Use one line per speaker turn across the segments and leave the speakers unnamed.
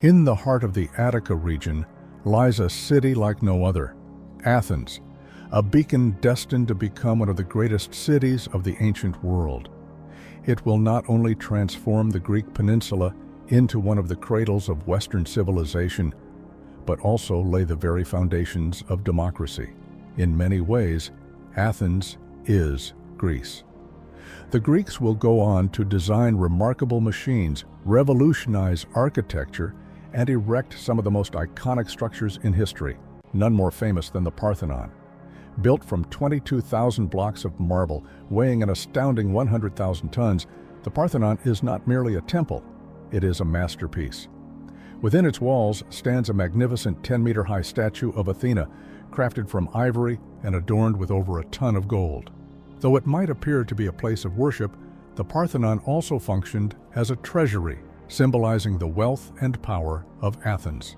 In the heart of the Attica region lies a city like no other, Athens, a beacon destined to become one of the greatest cities of the ancient world. It will not only transform the Greek peninsula into one of the cradles of Western civilization, but also lay the very foundations of democracy. In many ways, Athens is Greece. The Greeks will go on to design remarkable machines, revolutionize architecture, and erect some of the most iconic structures in history, none more famous than the Parthenon. Built from 22,000 blocks of marble, weighing an astounding 100,000 tons, the Parthenon is not merely a temple, it is a masterpiece. Within its walls stands a magnificent 10-meter-high statue of Athena, crafted from ivory and adorned with over a ton of gold. Though it might appear to be a place of worship, the Parthenon also functioned as a treasury, symbolizing the wealth and power of Athens.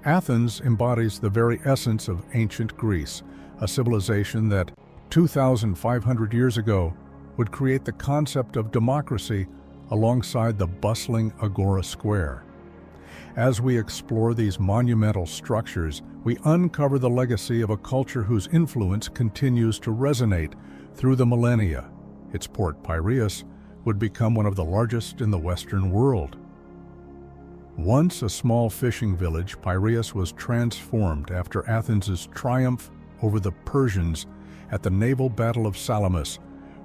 Athens embodies the very essence of ancient Greece, a civilization that, 2,500 years ago, would create the concept of democracy alongside the bustling Agora Square. As we explore these monumental structures, we uncover the legacy of a culture whose influence continues to resonate through the millennia. Its port, Piraeus, would become one of the largest in the Western world. Once a small fishing village, Piraeus was transformed after Athens' triumph over the Persians at the naval battle of Salamis,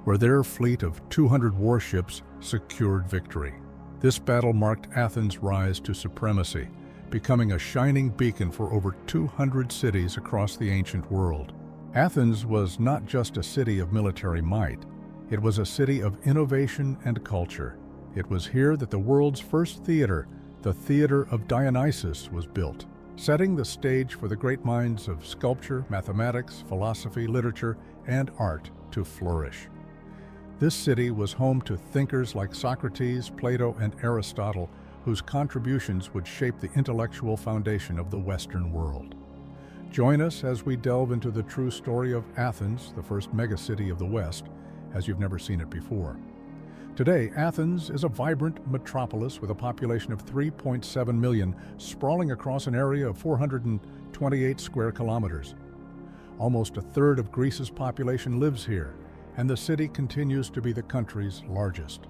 where their fleet of 200 warships secured victory. This battle marked Athens' rise to supremacy, becoming a shining beacon for over 200 cities across the ancient world. Athens was not just a city of military might, it was a city of innovation and culture. It was here that the world's first theater, the Theater of Dionysus, was built, setting the stage for the great minds of sculpture, mathematics, philosophy, literature, and art to flourish. This city was home to thinkers like Socrates, Plato, and Aristotle, whose contributions would shape the intellectual foundation of the Western world. Join us as we delve into the true story of Athens, the first megacity of the West, as you've never seen it before. Today, Athens is a vibrant metropolis with a population of 3.7 million, sprawling across an area of 428 square kilometers. Almost a third of Greece's population lives here, and the city continues to be the country's largest.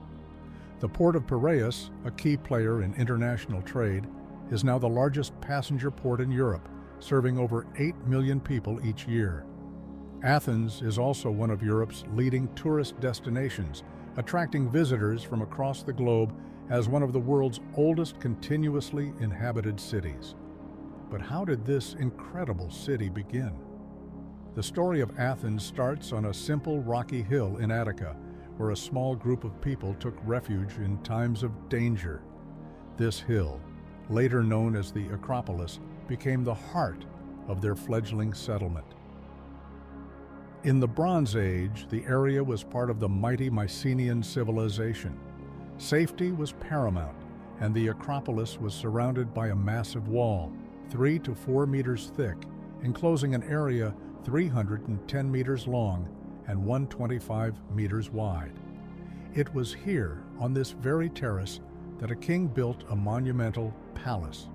The port of Piraeus, a key player in international trade, is now the largest passenger port in Europe, serving over 8 million people each year. Athens is also one of Europe's leading tourist destinations, attracting visitors from across the globe as one of the world's oldest continuously inhabited cities. But how did this incredible city begin? The story of Athens starts on a simple rocky hill in Attica, where a small group of people took refuge in times of danger. This hill, later known as the Acropolis, became the heart of their fledgling settlement. In the Bronze Age, the area was part of the mighty Mycenaean civilization. Safety was paramount, and the Acropolis was surrounded by a massive wall, 3 to 4 meters thick, enclosing an area 310 meters long and 125 meters wide. It was here, on this very terrace, that a king built a monumental palace.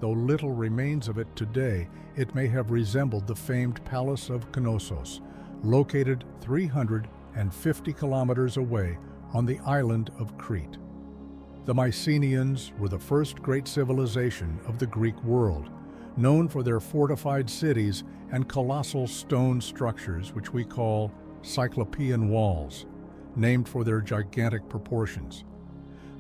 Though little remains of it today, it may have resembled the famed Palace of Knossos, located 350 kilometers away on the island of Crete. The Mycenaeans were the first great civilization of the Greek world, known for their fortified cities and colossal stone structures which we call Cyclopean walls, named for their gigantic proportions.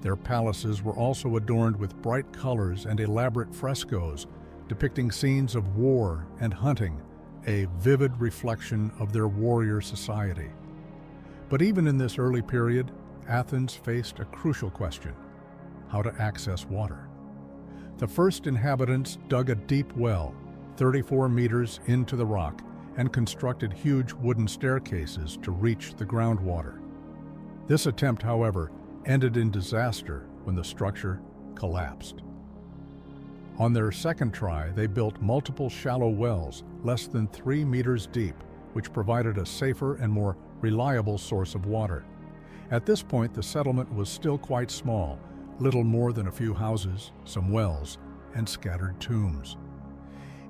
Their palaces were also adorned with bright colors and elaborate frescoes, depicting scenes of war and hunting, a vivid reflection of their warrior society. But even in this early period, Athens faced a crucial question: how to access water. The first inhabitants dug a deep well, 34 meters into the rock, and constructed huge wooden staircases to reach the groundwater. This attempt, however, ended in disaster when the structure collapsed. On their second try, they built multiple shallow wells, less than 3 meters deep, which provided a safer and more reliable source of water. At this point, the settlement was still quite small, little more than a few houses, some wells, and scattered tombs.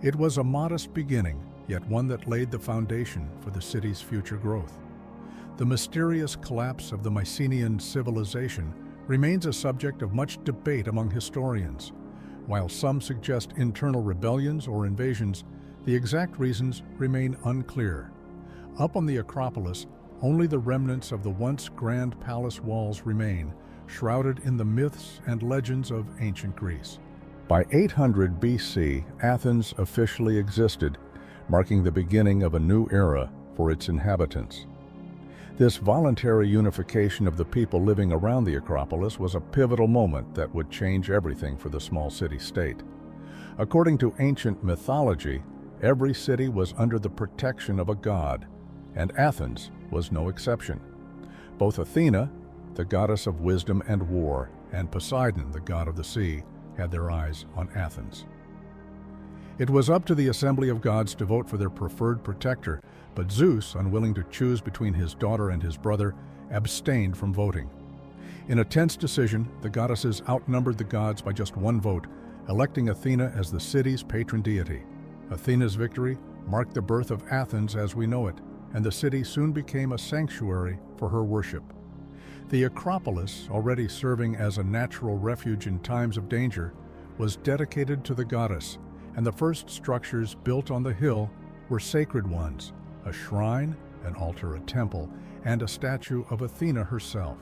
It was a modest beginning, yet one that laid the foundation for the city's future growth. The mysterious collapse of the Mycenaean civilization remains a subject of much debate among historians. While some suggest internal rebellions or invasions, the exact reasons remain unclear. Up on the Acropolis, only the remnants of the once grand palace walls remain, shrouded in the myths and legends of ancient Greece. By 800 BC, Athens officially existed, marking the beginning of a new era for its inhabitants. This voluntary unification of the people living around the Acropolis was a pivotal moment that would change everything for the small city-state. According to ancient mythology, every city was under the protection of a god, and Athens was no exception. Both Athena, the goddess of wisdom and war, and Poseidon, the god of the sea, had their eyes on Athens. It was up to the assembly of gods to vote for their preferred protector, but Zeus, unwilling to choose between his daughter and his brother, abstained from voting. In a tense decision, the goddesses outnumbered the gods by just one vote, electing Athena as the city's patron deity. Athena's victory marked the birth of Athens as we know it, and the city soon became a sanctuary for her worship. The Acropolis, already serving as a natural refuge in times of danger, was dedicated to the goddess, and the first structures built on the hill were sacred ones: a shrine, an altar, a temple, and a statue of Athena herself.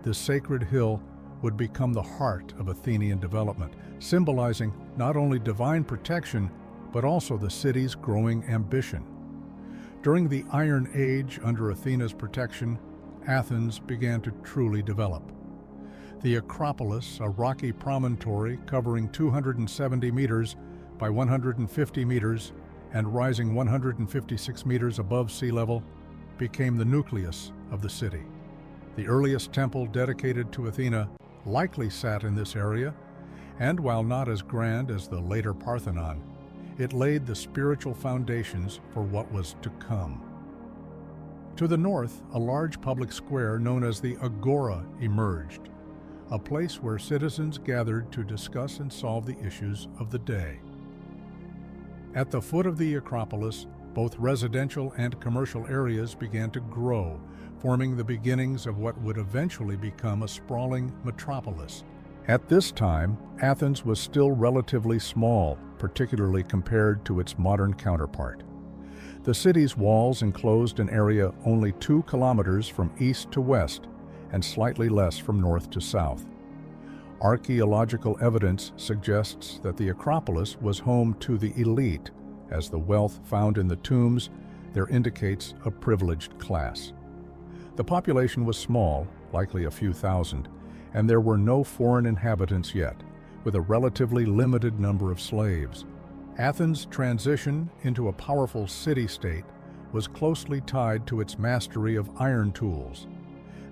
This sacred hill would become the heart of Athenian development, symbolizing not only divine protection, but also the city's growing ambition. During the Iron Age, under Athena's protection, Athens began to truly develop. The Acropolis, a rocky promontory covering 270 meters by 150 meters and rising 156 meters above sea level, became the nucleus of the city. The earliest temple dedicated to Athena likely sat in this area, and while not as grand as the later Parthenon, it laid the spiritual foundations for what was to come. To the north, a large public square known as the Agora emerged, a place where citizens gathered to discuss and solve the issues of the day. At the foot of the Acropolis, both residential and commercial areas began to grow, forming the beginnings of what would eventually become a sprawling metropolis. At this time, Athens was still relatively small, particularly compared to its modern counterpart. The city's walls enclosed an area only 2 kilometers from east to west and slightly less from north to south. Archaeological evidence suggests that the Acropolis was home to the elite, as the wealth found in the tombs there indicates a privileged class. The population was small, likely a few thousand, and there were no foreign inhabitants yet, with a relatively limited number of slaves. Athens' transition into a powerful city-state was closely tied to its mastery of iron tools.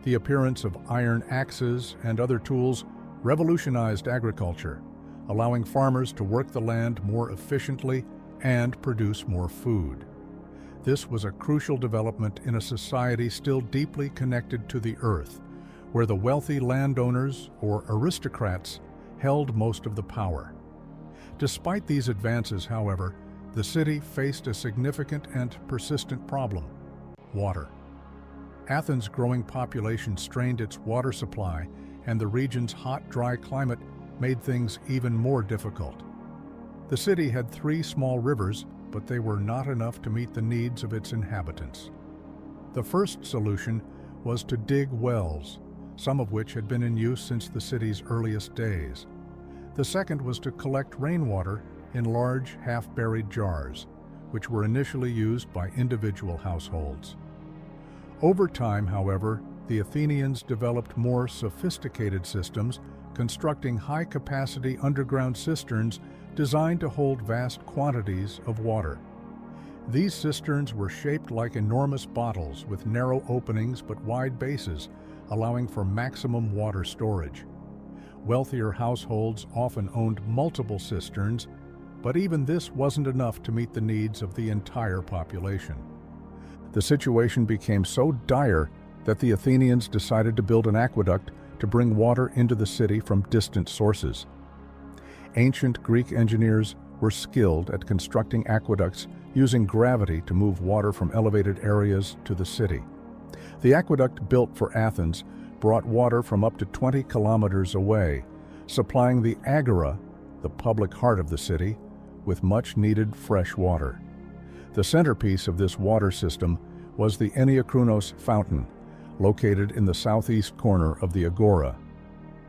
The appearance of iron axes and other tools revolutionized agriculture, allowing farmers to work the land more efficiently and produce more food. This was a crucial development in a society still deeply connected to the earth, where the wealthy landowners, or aristocrats, held most of the power. Despite these advances, however, the city faced a significant and persistent problem: water. Athens' growing population strained its water supply, and the region's hot, dry climate made things even more difficult. The city had 3 small rivers, but they were not enough to meet the needs of its inhabitants. The first solution was to dig wells, some of which had been in use since the city's earliest days. The second was to collect rainwater in large, half-buried jars, which were initially used by individual households. Over time, however, the Athenians developed more sophisticated systems, constructing high-capacity underground cisterns designed to hold vast quantities of water. These cisterns were shaped like enormous bottles with narrow openings but wide bases, allowing for maximum water storage. Wealthier households often owned multiple cisterns, but even this wasn't enough to meet the needs of the entire population. The situation became so dire that the Athenians decided to build an aqueduct to bring water into the city from distant sources. Ancient Greek engineers were skilled at constructing aqueducts using gravity to move water from elevated areas to the city. The aqueduct built for Athens brought water from up to 20 kilometers away, supplying the agora, the public heart of the city, with much-needed fresh water. The centerpiece of this water system was the Enniakrounos fountain, located in the southeast corner of the agora.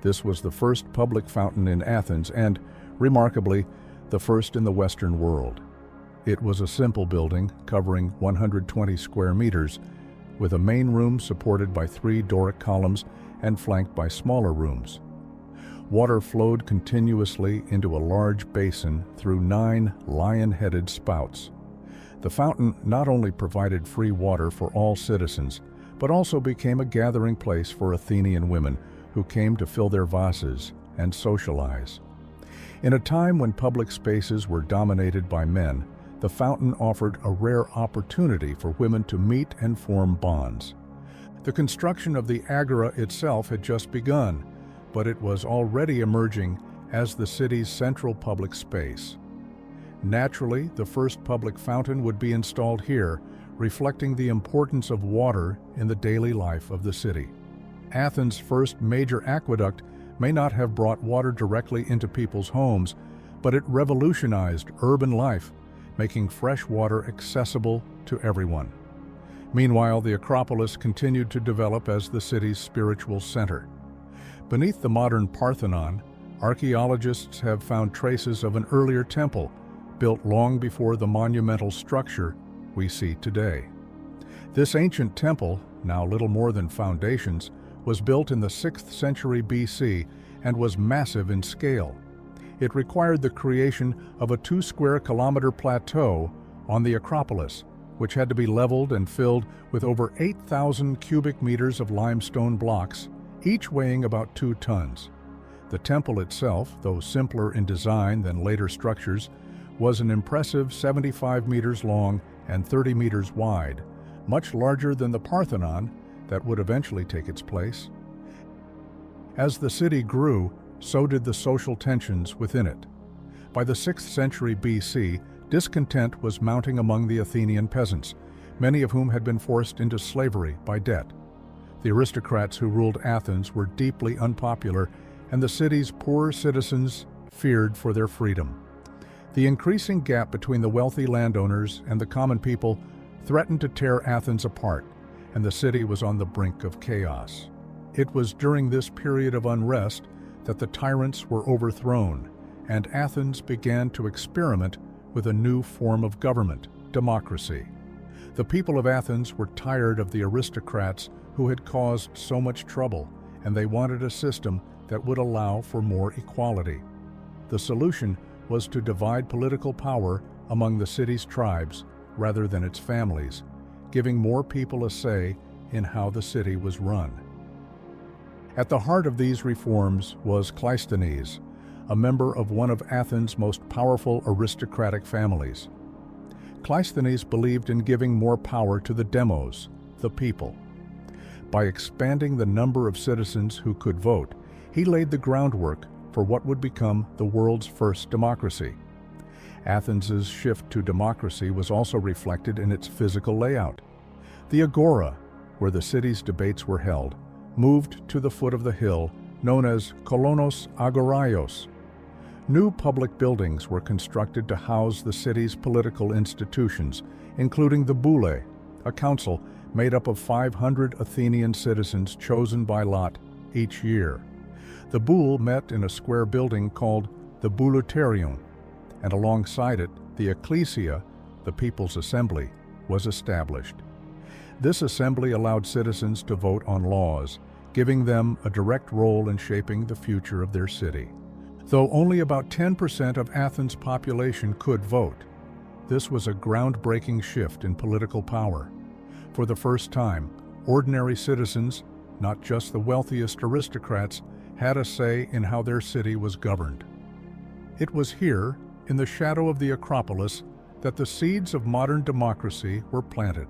This was the first public fountain in Athens and, remarkably, the first in the Western world. It was a simple building covering 120 square meters, with a main room supported by 3 Doric columns and flanked by smaller rooms. Water flowed continuously into a large basin through 9 lion-headed spouts. The fountain not only provided free water for all citizens, but also became a gathering place for Athenian women who came to fill their vases and socialize. In a time when public spaces were dominated by men, the fountain offered a rare opportunity for women to meet and form bonds. The construction of the agora itself had just begun, but it was already emerging as the city's central public space. Naturally, the first public fountain would be installed here, reflecting the importance of water in the daily life of the city. Athens' first major aqueduct may not have brought water directly into people's homes, but it revolutionized urban life, making fresh water accessible to everyone. Meanwhile, the Acropolis continued to develop as the city's spiritual center. Beneath the modern Parthenon, archaeologists have found traces of an earlier temple, built long before the monumental structure we see today. This ancient temple, now little more than foundations, was built in the 6th century BC and was massive in scale. It required the creation of a 2 square kilometer plateau on the Acropolis, which had to be leveled and filled with over 8,000 cubic meters of limestone blocks, each weighing about 2 tons. The temple itself, though simpler in design than later structures, was an impressive 75 meters long and 30 meters wide, much larger than the Parthenon that would eventually take its place. As the city grew, so did the social tensions within it. By the 6th century BC, discontent was mounting among the Athenian peasants, many of whom had been forced into slavery by debt. The aristocrats who ruled Athens were deeply unpopular, and the city's poorer citizens feared for their freedom. The increasing gap between the wealthy landowners and the common people threatened to tear Athens apart, and the city was on the brink of chaos. It was during this period of unrest that the tyrants were overthrown, and Athens began to experiment with a new form of government, democracy. The people of Athens were tired of the aristocrats who had caused so much trouble, and they wanted a system that would allow for more equality. The solution was to divide political power among the city's tribes rather than its families, giving more people a say in how the city was run. At the heart of these reforms was Cleisthenes, a member of one of Athens' most powerful aristocratic families. Cleisthenes believed in giving more power to the demos, the people. By expanding the number of citizens who could vote, he laid the groundwork for what would become the world's first democracy. Athens' shift to democracy was also reflected in its physical layout. The agora, where the city's debates were held, moved to the foot of the hill known as Kolonos Agoraios. New public buildings were constructed to house the city's political institutions, including the Boule, a council made up of 500 Athenian citizens chosen by lot each year. The Boule met in a square building called the Bouleuterion, and alongside it, the Ecclesia, the People's Assembly, was established. This assembly allowed citizens to vote on laws, giving them a direct role in shaping the future of their city. Though only about 10% of Athens' population could vote, this was a groundbreaking shift in political power. For the first time, ordinary citizens, not just the wealthiest aristocrats, had a say in how their city was governed. It was here, in the shadow of the Acropolis, that the seeds of modern democracy were planted.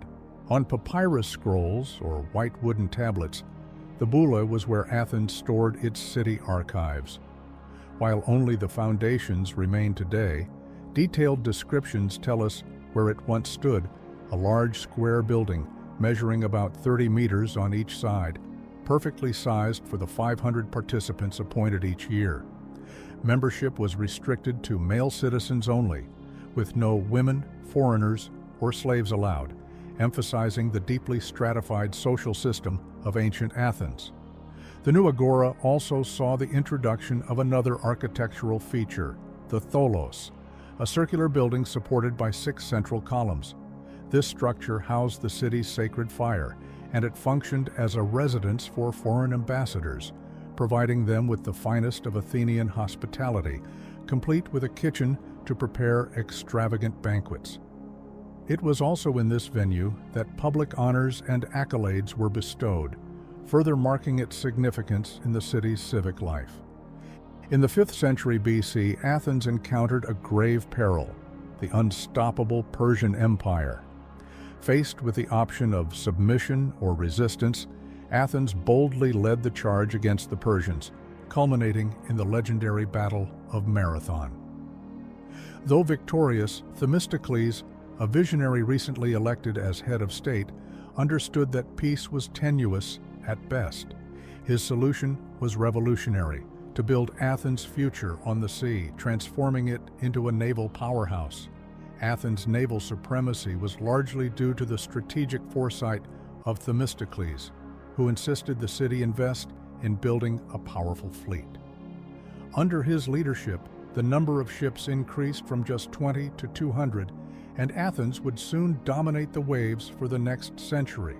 On papyrus scrolls, or white wooden tablets, The bulla was where Athens stored its city archives. While only the foundations remain today, detailed descriptions tell us where it once stood, a large square building measuring about 30 meters on each side, perfectly sized for the 500 participants appointed each year. Membership was restricted to male citizens only, with no women, foreigners, or slaves allowed, emphasizing the deeply stratified social system of ancient Athens. The new agora also saw the introduction of another architectural feature, the tholos, a circular building supported by 6 central columns. This structure housed the city's sacred fire, and it functioned as a residence for foreign ambassadors, providing them with the finest of Athenian hospitality, complete with a kitchen to prepare extravagant banquets. It was also in this venue that public honors and accolades were bestowed, further marking its significance in the city's civic life. In the 5th century BC, Athens encountered a grave peril, the unstoppable Persian Empire. Faced with the option of submission or resistance, Athens boldly led the charge against the Persians, culminating in the legendary Battle of Marathon. Though victorious, Themistocles, a visionary recently elected as head of state, understood that peace was tenuous at best. His solution was revolutionary: to build Athens' future on the sea, transforming it into a naval powerhouse. Athens' naval supremacy was largely due to the strategic foresight of Themistocles, who insisted the city invest in building a powerful fleet. Under his leadership, the number of ships increased from just 20 to 200, and Athens would soon dominate the waves for the next century.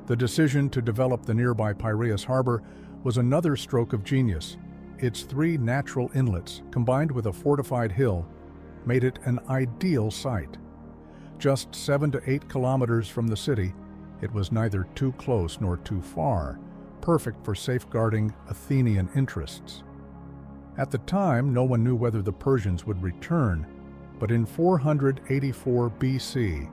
The decision to develop the nearby Piraeus harbor was another stroke of genius. Its 3 natural inlets, combined with a fortified hill, made it an ideal site. Just 7 to 8 kilometers from the city, it was neither too close nor too far, perfect for safeguarding Athenian interests. At the time, no one knew whether the Persians would return, but in 484 BC,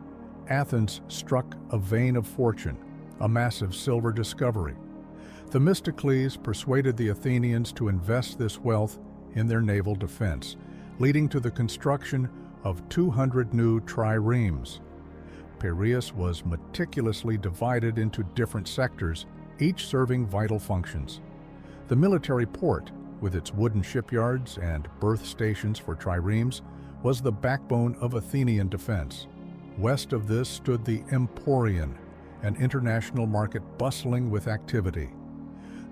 Athens struck a vein of fortune, a massive silver discovery. Themistocles persuaded the Athenians to invest this wealth in their naval defense, leading to the construction of 200 new triremes. Piraeus was meticulously divided into different sectors, each serving vital functions. The military port, with its wooden shipyards and berth stations for triremes, was the backbone of Athenian defense. West of this stood the Emporion, an international market bustling with activity.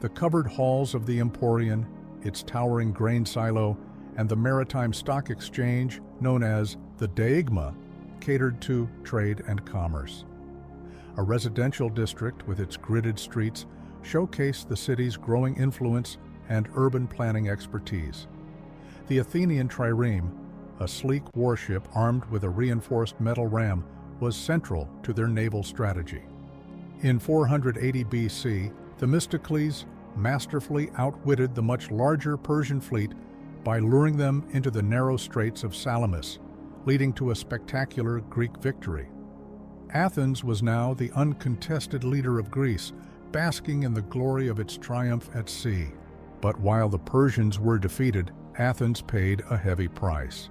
The covered halls of the Emporion, its towering grain silo, and the maritime stock exchange, known as the Deigma, catered to trade and commerce. A residential district with its gridded streets showcased the city's growing influence and urban planning expertise. The Athenian trireme, a sleek warship armed with a reinforced metal ram, was central to their naval strategy. In 480 BC, Themistocles masterfully outwitted the much larger Persian fleet by luring them into the narrow straits of Salamis, leading to a spectacular Greek victory. Athens was now the uncontested leader of Greece, basking in the glory of its triumph at sea. But while the Persians were defeated, Athens paid a heavy price.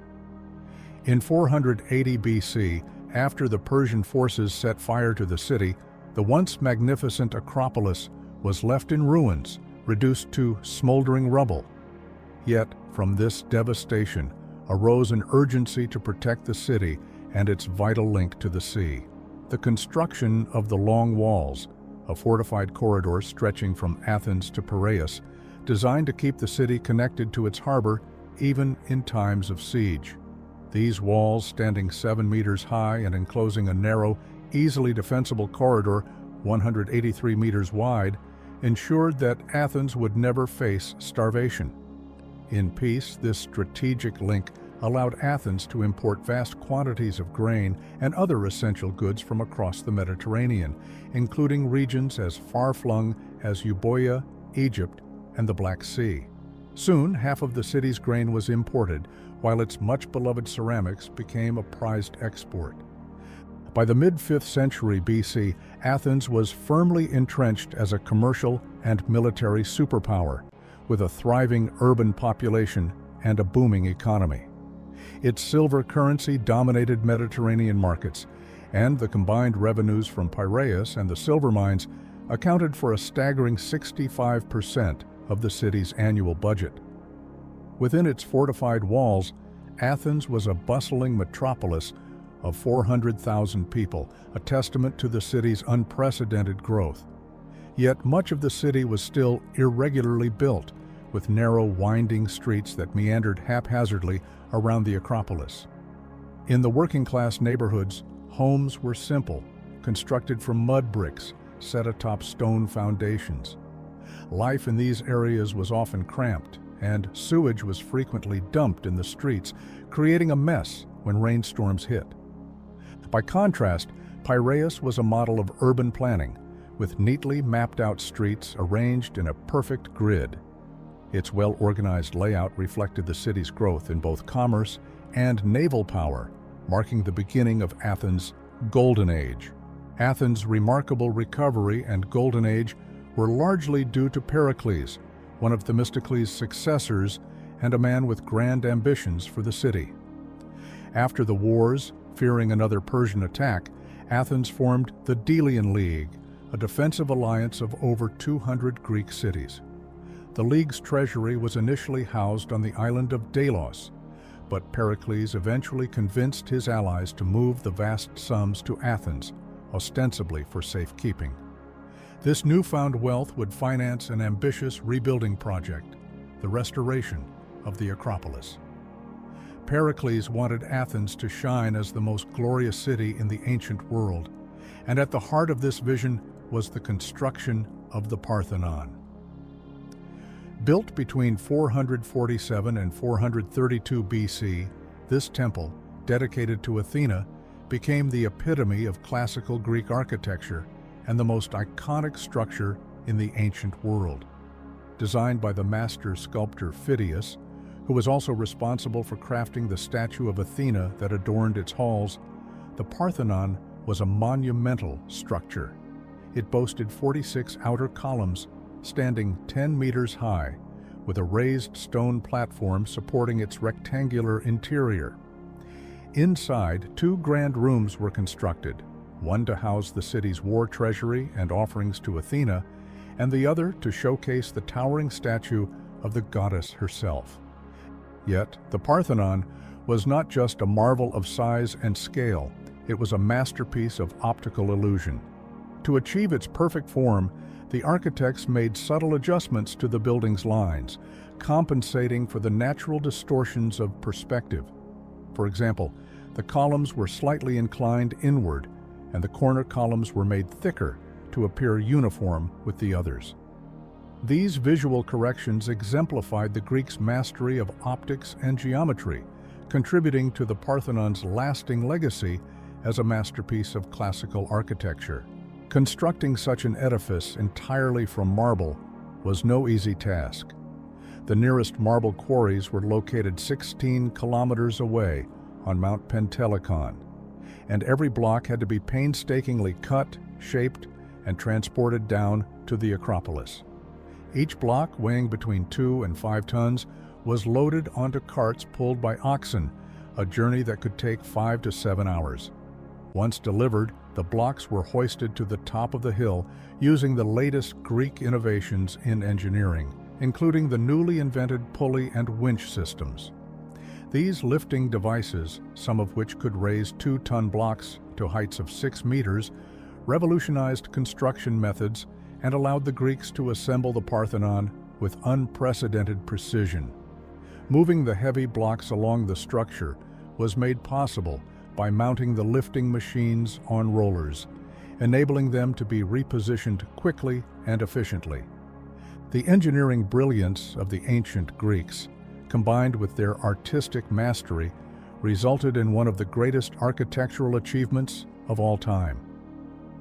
In 480 BC, after the Persian forces set fire to the city, the once magnificent Acropolis was left in ruins, reduced to smoldering rubble. Yet, from this devastation arose an urgency to protect the city and its vital link to the sea. The construction of the Long Walls, a fortified corridor stretching from Athens to Piraeus, designed to keep the city connected to its harbor even in times of siege. These walls, standing 7 meters high and enclosing a narrow, easily defensible corridor 183 meters wide, ensured that Athens would never face starvation. In peace, this strategic link allowed Athens to import vast quantities of grain and other essential goods from across the Mediterranean, including regions as far-flung as Euboea, Egypt, and the Black Sea. Soon, half of the city's grain was imported, while its much-beloved ceramics became a prized export. By the mid-5th century BC, Athens was firmly entrenched as a commercial and military superpower, with a thriving urban population and a booming economy. Its silver currency dominated Mediterranean markets, and the combined revenues from Piraeus and the silver mines accounted for a staggering 65% of the city's annual budget. Within its fortified walls, Athens was a bustling metropolis of 400,000 people, a testament to the city's unprecedented growth. Yet much of the city was still irregularly built, with narrow, winding streets that meandered haphazardly around the Acropolis. In the working-class neighborhoods, homes were simple, constructed from mud bricks set atop stone foundations. Life in these areas was often cramped, and sewage was frequently dumped in the streets, creating a mess when rainstorms hit. By contrast, Piraeus was a model of urban planning, with neatly mapped-out streets arranged in a perfect grid. Its well-organized layout reflected the city's growth in both commerce and naval power, marking the beginning of Athens' Golden Age. Athens' remarkable recovery and Golden Age were largely due to Pericles, one of Themistocles' successors and a man with grand ambitions for the city. After the wars, fearing another Persian attack, Athens formed the Delian League, a defensive alliance of over 200 Greek cities. The League's treasury was initially housed on the island of Delos, but Pericles eventually convinced his allies to move the vast sums to Athens, ostensibly for safekeeping. This newfound wealth would finance an ambitious rebuilding project, the restoration of the Acropolis. Pericles wanted Athens to shine as the most glorious city in the ancient world, and at the heart of this vision was the construction of the Parthenon. Built between 447 and 432 BC, this temple, dedicated to Athena, became the epitome of classical Greek architecture and the most iconic structure in the ancient world. Designed by the master sculptor Phidias, who was also responsible for crafting the statue of Athena that adorned its halls, the Parthenon was a monumental structure. It boasted 46 outer columns standing 10 meters high, with a raised stone platform supporting its rectangular interior. Inside, 2 grand rooms were constructed, one to house the city's war treasury and offerings to Athena, and the other to showcase the towering statue of the goddess herself. Yet, the Parthenon was not just a marvel of size and scale, it was a masterpiece of optical illusion. To achieve its perfect form, the architects made subtle adjustments to the building's lines, compensating for the natural distortions of perspective. For example, the columns were slightly inclined inward, and the corner columns were made thicker to appear uniform with the others. These visual corrections exemplified the Greeks' mastery of optics and geometry, contributing to the Parthenon's lasting legacy as a masterpiece of classical architecture. Constructing such an edifice entirely from marble was no easy task. The nearest marble quarries were located 16 kilometers away on Mount Pentelicon, and every block had to be painstakingly cut, shaped, and transported down to the Acropolis. Each block, weighing between 2 and 5 tons, was loaded onto carts pulled by oxen, a journey that could take 5 to 7 hours. Once delivered, the blocks were hoisted to the top of the hill using the latest Greek innovations in engineering, including the newly invented pulley and winch systems. These lifting devices, some of which could raise 2-ton blocks to heights of 6 meters, revolutionized construction methods and allowed the Greeks to assemble the Parthenon with unprecedented precision. Moving the heavy blocks along the structure was made possible by mounting the lifting machines on rollers, enabling them to be repositioned quickly and efficiently. The engineering brilliance of the ancient Greeks, combined with their artistic mastery, resulted in one of the greatest architectural achievements of all time.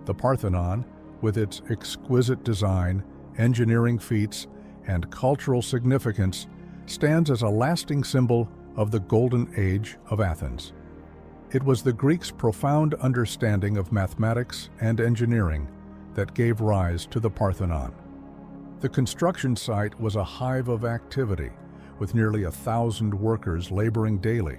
The Parthenon, with its exquisite design, engineering feats, and cultural significance, stands as a lasting symbol of the Golden Age of Athens. It was the Greeks' profound understanding of mathematics and engineering that gave rise to the Parthenon. The construction site was a hive of activity, with nearly 1,000 workers laboring daily.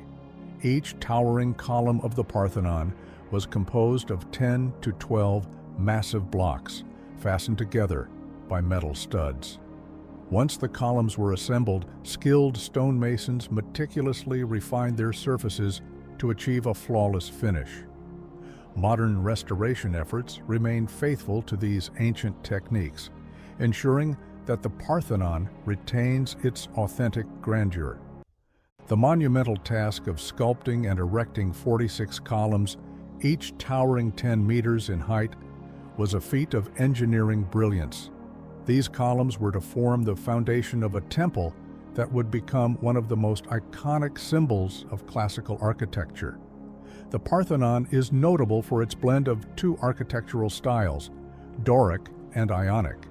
Each towering column of the Parthenon was composed of 10 to 12 massive blocks, fastened together by metal studs. Once the columns were assembled, skilled stonemasons meticulously refined their surfaces to achieve a flawless finish. Modern restoration efforts remain faithful to these ancient techniques, ensuring that the Parthenon retains its authentic grandeur. The monumental task of sculpting and erecting 46 columns, each towering 10 meters in height, was a feat of engineering brilliance. These columns were to form the foundation of a temple that would become one of the most iconic symbols of classical architecture. The Parthenon is notable for its blend of two architectural styles, Doric and Ionic.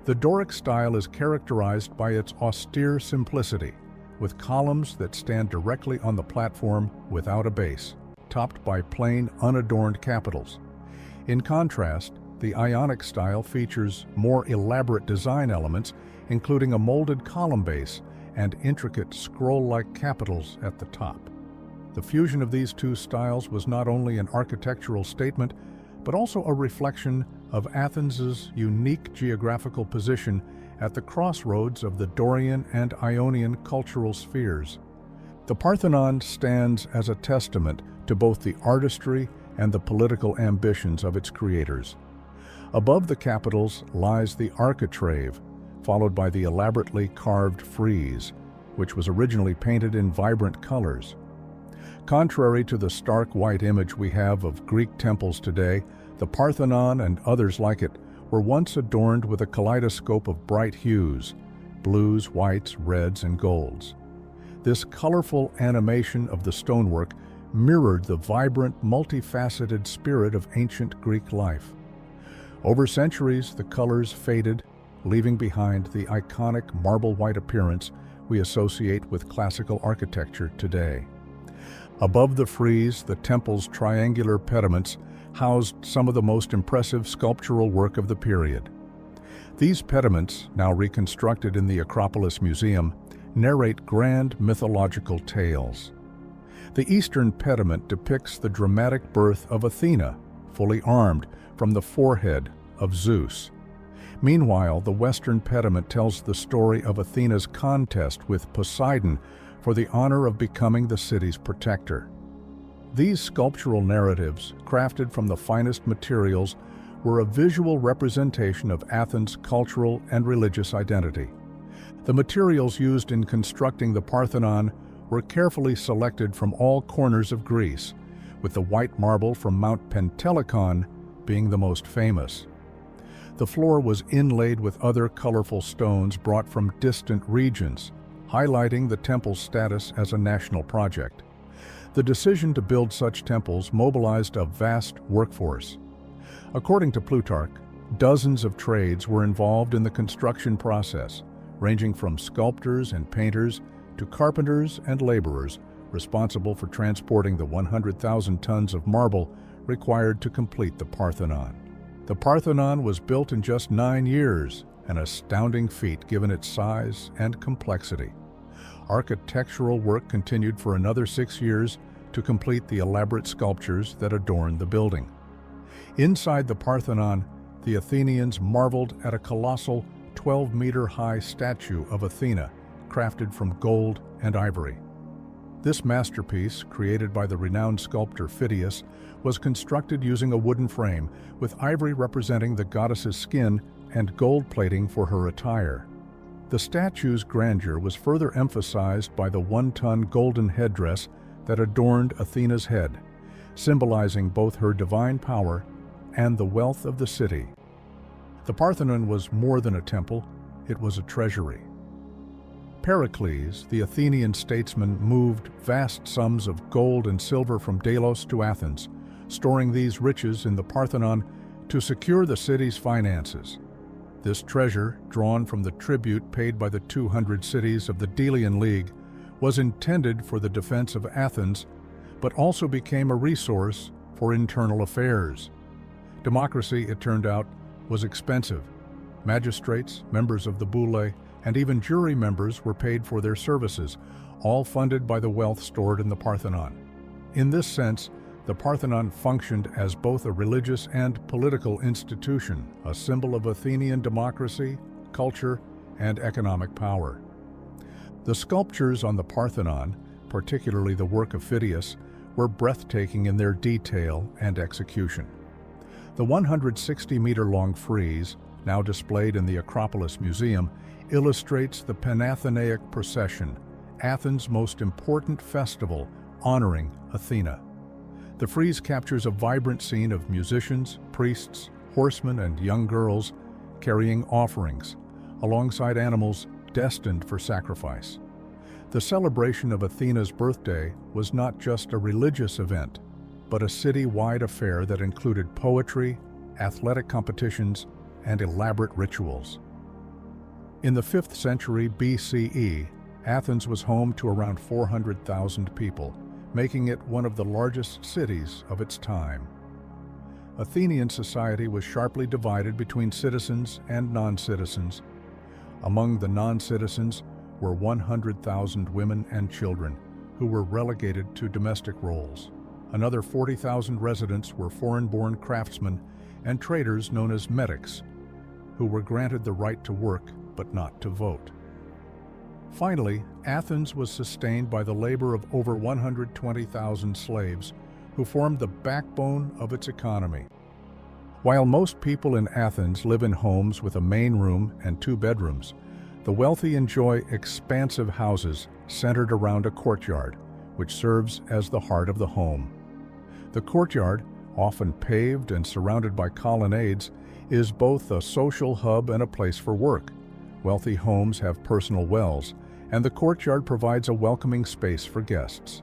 The Doric style is characterized by its austere simplicity, with columns that stand directly on the platform without a base, topped by plain, unadorned capitals. In contrast, the Ionic style features more elaborate design elements, including a molded column base and intricate scroll-like capitals at the top. The fusion of these two styles was not only an architectural statement, but also a reflection of Athens's unique geographical position at the crossroads of the Dorian and Ionian cultural spheres. The Parthenon stands as a testament to both the artistry and the political ambitions of its creators. Above the capitals lies the architrave, followed by the elaborately carved frieze, which was originally painted in vibrant colors. Contrary to the stark white image we have of Greek temples today, the Parthenon and others like it were once adorned with a kaleidoscope of bright hues, blues, whites, reds, and golds. This colorful animation of the stonework mirrored the vibrant, multifaceted spirit of ancient Greek life. Over centuries, the colors faded, leaving behind the iconic marble-white appearance we associate with classical architecture today. Above the frieze, the temple's triangular pediments housed some of the most impressive sculptural work of the period. These pediments, now reconstructed in the Acropolis Museum, narrate grand mythological tales. The eastern pediment depicts the dramatic birth of Athena, fully armed, from the forehead of Zeus. Meanwhile, the western pediment tells the story of Athena's contest with Poseidon for the honor of becoming the city's protector. These sculptural narratives, crafted from the finest materials, were a visual representation of Athens' cultural and religious identity. The materials used in constructing the Parthenon were carefully selected from all corners of Greece, with the white marble from Mount Pentelicon being the most famous. The floor was inlaid with other colorful stones brought from distant regions, highlighting the temple's status as a national project. The decision to build such temples mobilized a vast workforce. According to Plutarch, dozens of trades were involved in the construction process, ranging from sculptors and painters to carpenters and laborers responsible for transporting the 100,000 tons of marble required to complete the Parthenon. The Parthenon was built in just 9 years, an astounding feat given its size and complexity. Architectural work continued for another 6 years to complete the elaborate sculptures that adorned the building. Inside the Parthenon, the Athenians marveled at a colossal 12-meter-high statue of Athena, crafted from gold and ivory. This masterpiece, created by the renowned sculptor Phidias, was constructed using a wooden frame, with ivory representing the goddess's skin and gold plating for her attire. The statue's grandeur was further emphasized by the 1-ton golden headdress that adorned Athena's head, symbolizing both her divine power and the wealth of the city. The Parthenon was more than a temple, it was a treasury. Pericles, the Athenian statesman, moved vast sums of gold and silver from Delos to Athens, storing these riches in the Parthenon to secure the city's finances. This treasure, drawn from the tribute paid by the 200 cities of the Delian League, was intended for the defense of Athens, but also became a resource for internal affairs. Democracy, it turned out, was expensive. Magistrates, members of the boule, and even jury members were paid for their services, all funded by the wealth stored in the Parthenon. In this sense, the Parthenon functioned as both a religious and political institution, a symbol of Athenian democracy, culture, and economic power. The sculptures on the Parthenon, particularly the work of Phidias, were breathtaking in their detail and execution. The 160-meter-long frieze, now displayed in the Acropolis Museum, illustrates the Panathenaic procession, Athens' most important festival honoring Athena. The frieze captures a vibrant scene of musicians, priests, horsemen, and young girls carrying offerings, alongside animals destined for sacrifice. The celebration of Athena's birthday was not just a religious event, but a city-wide affair that included poetry, athletic competitions, and elaborate rituals. In the 5th century BCE, Athens was home to around 400,000 people, making it one of the largest cities of its time. Athenian society was sharply divided between citizens and non-citizens. Among the non-citizens were 100,000 women and children who were relegated to domestic roles. Another 40,000 residents were foreign-born craftsmen and traders known as metics, who were granted the right to work but not to vote. Finally, Athens was sustained by the labor of over 120,000 slaves who formed the backbone of its economy. While most people in Athens live in homes with a main room and 2 bedrooms, the wealthy enjoy expansive houses centered around a courtyard, which serves as the heart of the home. The courtyard, often paved and surrounded by colonnades, is both a social hub and a place for work. Wealthy homes have personal wells, and the courtyard provides a welcoming space for guests.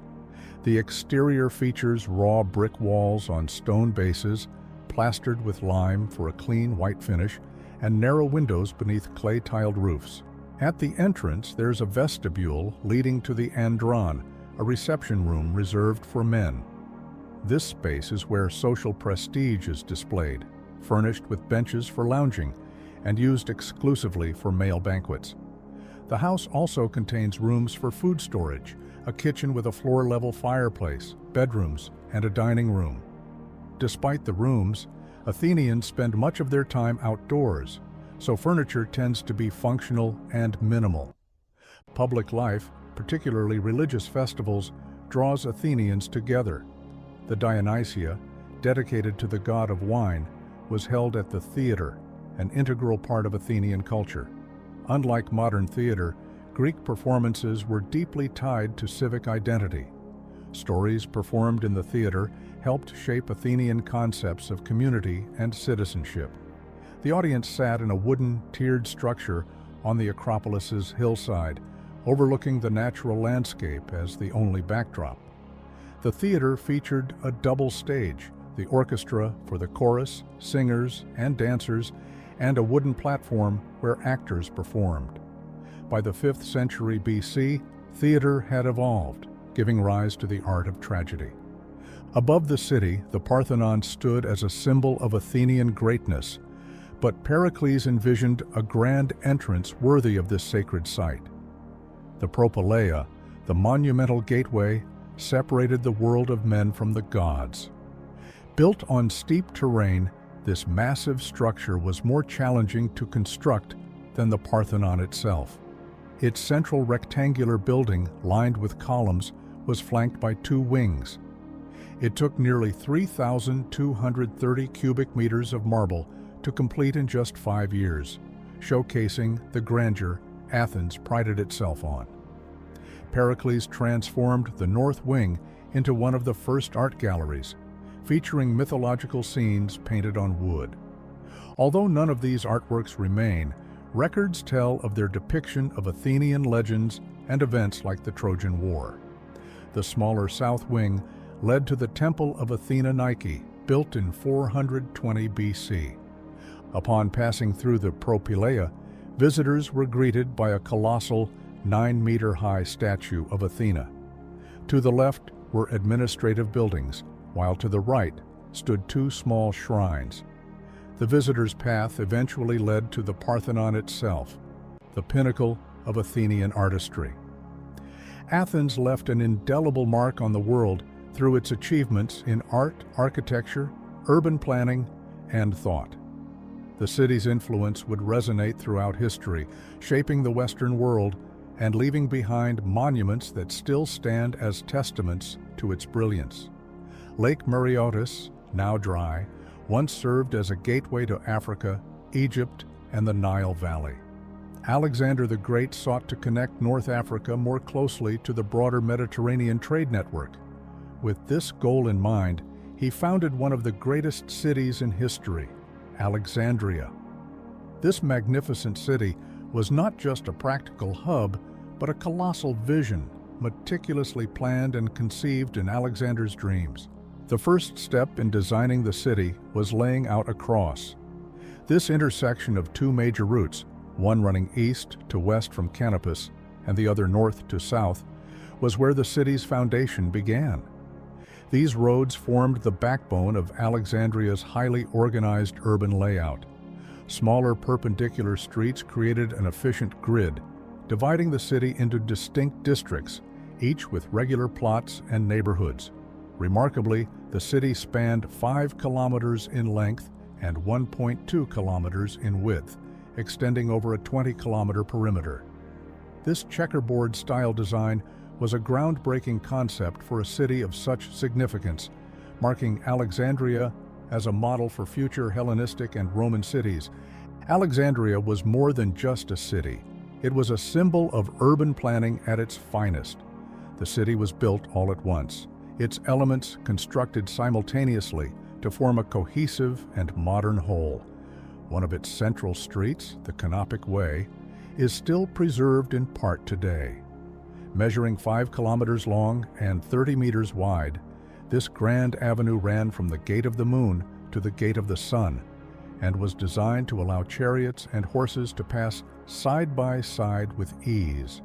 The exterior features raw brick walls on stone bases, plastered with lime for a clean white finish, and narrow windows beneath clay-tiled roofs. At the entrance, there's a vestibule leading to the andron, a reception room reserved for men. This space is where social prestige is displayed, furnished with benches for lounging, and used exclusively for male banquets. The house also contains rooms for food storage, a kitchen with a floor-level fireplace, bedrooms, and a dining room. Despite the rooms, Athenians spend much of their time outdoors, so furniture tends to be functional and minimal. Public life, particularly religious festivals, draws Athenians together. The Dionysia, dedicated to the god of wine, was held at the theater, an integral part of Athenian culture. Unlike modern theater, Greek performances were deeply tied to civic identity. Stories performed in the theater helped shape Athenian concepts of community and citizenship. The audience sat in a wooden, tiered structure on the Acropolis's hillside, overlooking the natural landscape as the only backdrop. The theater featured a double stage, the orchestra for the chorus, singers, and dancers, and a wooden platform where actors performed. By the 5th century BC, theater had evolved, giving rise to the art of tragedy. Above the city, the Parthenon stood as a symbol of Athenian greatness, but Pericles envisioned a grand entrance worthy of this sacred site. The Propylaea, the monumental gateway, separated the world of men from the gods. Built on steep terrain, this massive structure was more challenging to construct than the Parthenon itself. Its central rectangular building, lined with columns, was flanked by 2 wings. It took nearly 3,230 cubic meters of marble to complete in just 5 years, showcasing the grandeur Athens prided itself on. Pericles transformed the north wing into one of the first art galleries, featuring mythological scenes painted on wood. Although none of these artworks remain, records tell of their depiction of Athenian legends and events like the Trojan War. The smaller south wing led to the Temple of Athena Nike, built in 420 BC. Upon passing through the Propylaea, visitors were greeted by a colossal 9-meter-high statue of Athena. To the left were administrative buildings, while to the right stood two small shrines. The visitor's path eventually led to the Parthenon itself, the pinnacle of Athenian artistry. Athens left an indelible mark on the world through its achievements in art, architecture, urban planning, and thought. The city's influence would resonate throughout history, shaping the Western world and leaving behind monuments that still stand as testaments to its brilliance. Lake Mareotis, now dry, once served as a gateway to Africa, Egypt, and the Nile Valley. Alexander the Great sought to connect North Africa more closely to the broader Mediterranean trade network. With this goal in mind, he founded one of the greatest cities in history, Alexandria. This magnificent city was not just a practical hub, but a colossal vision, meticulously planned and conceived in Alexander's dreams. The first step in designing the city was laying out a cross. This intersection of two major routes, one running east to west from Canopus and the other north to south, was where the city's foundation began. These roads formed the backbone of Alexandria's highly organized urban layout. Smaller perpendicular streets created an efficient grid, dividing the city into distinct districts, each with regular plots and neighborhoods. Remarkably, the city spanned 5 kilometers in length and 1.2 kilometers in width, extending over a 20-kilometer perimeter. This checkerboard-style design was a groundbreaking concept for a city of such significance, marking Alexandria as a model for future Hellenistic and Roman cities. Alexandria was more than just a city. It was a symbol of urban planning at its finest. The city was built all at once, its elements constructed simultaneously to form a cohesive and modern whole. One of its central streets, the Canopic Way, is still preserved in part today. Measuring 5 kilometers long and 30 meters wide, this grand avenue ran from the Gate of the Moon to the Gate of the Sun and was designed to allow chariots and horses to pass side by side with ease.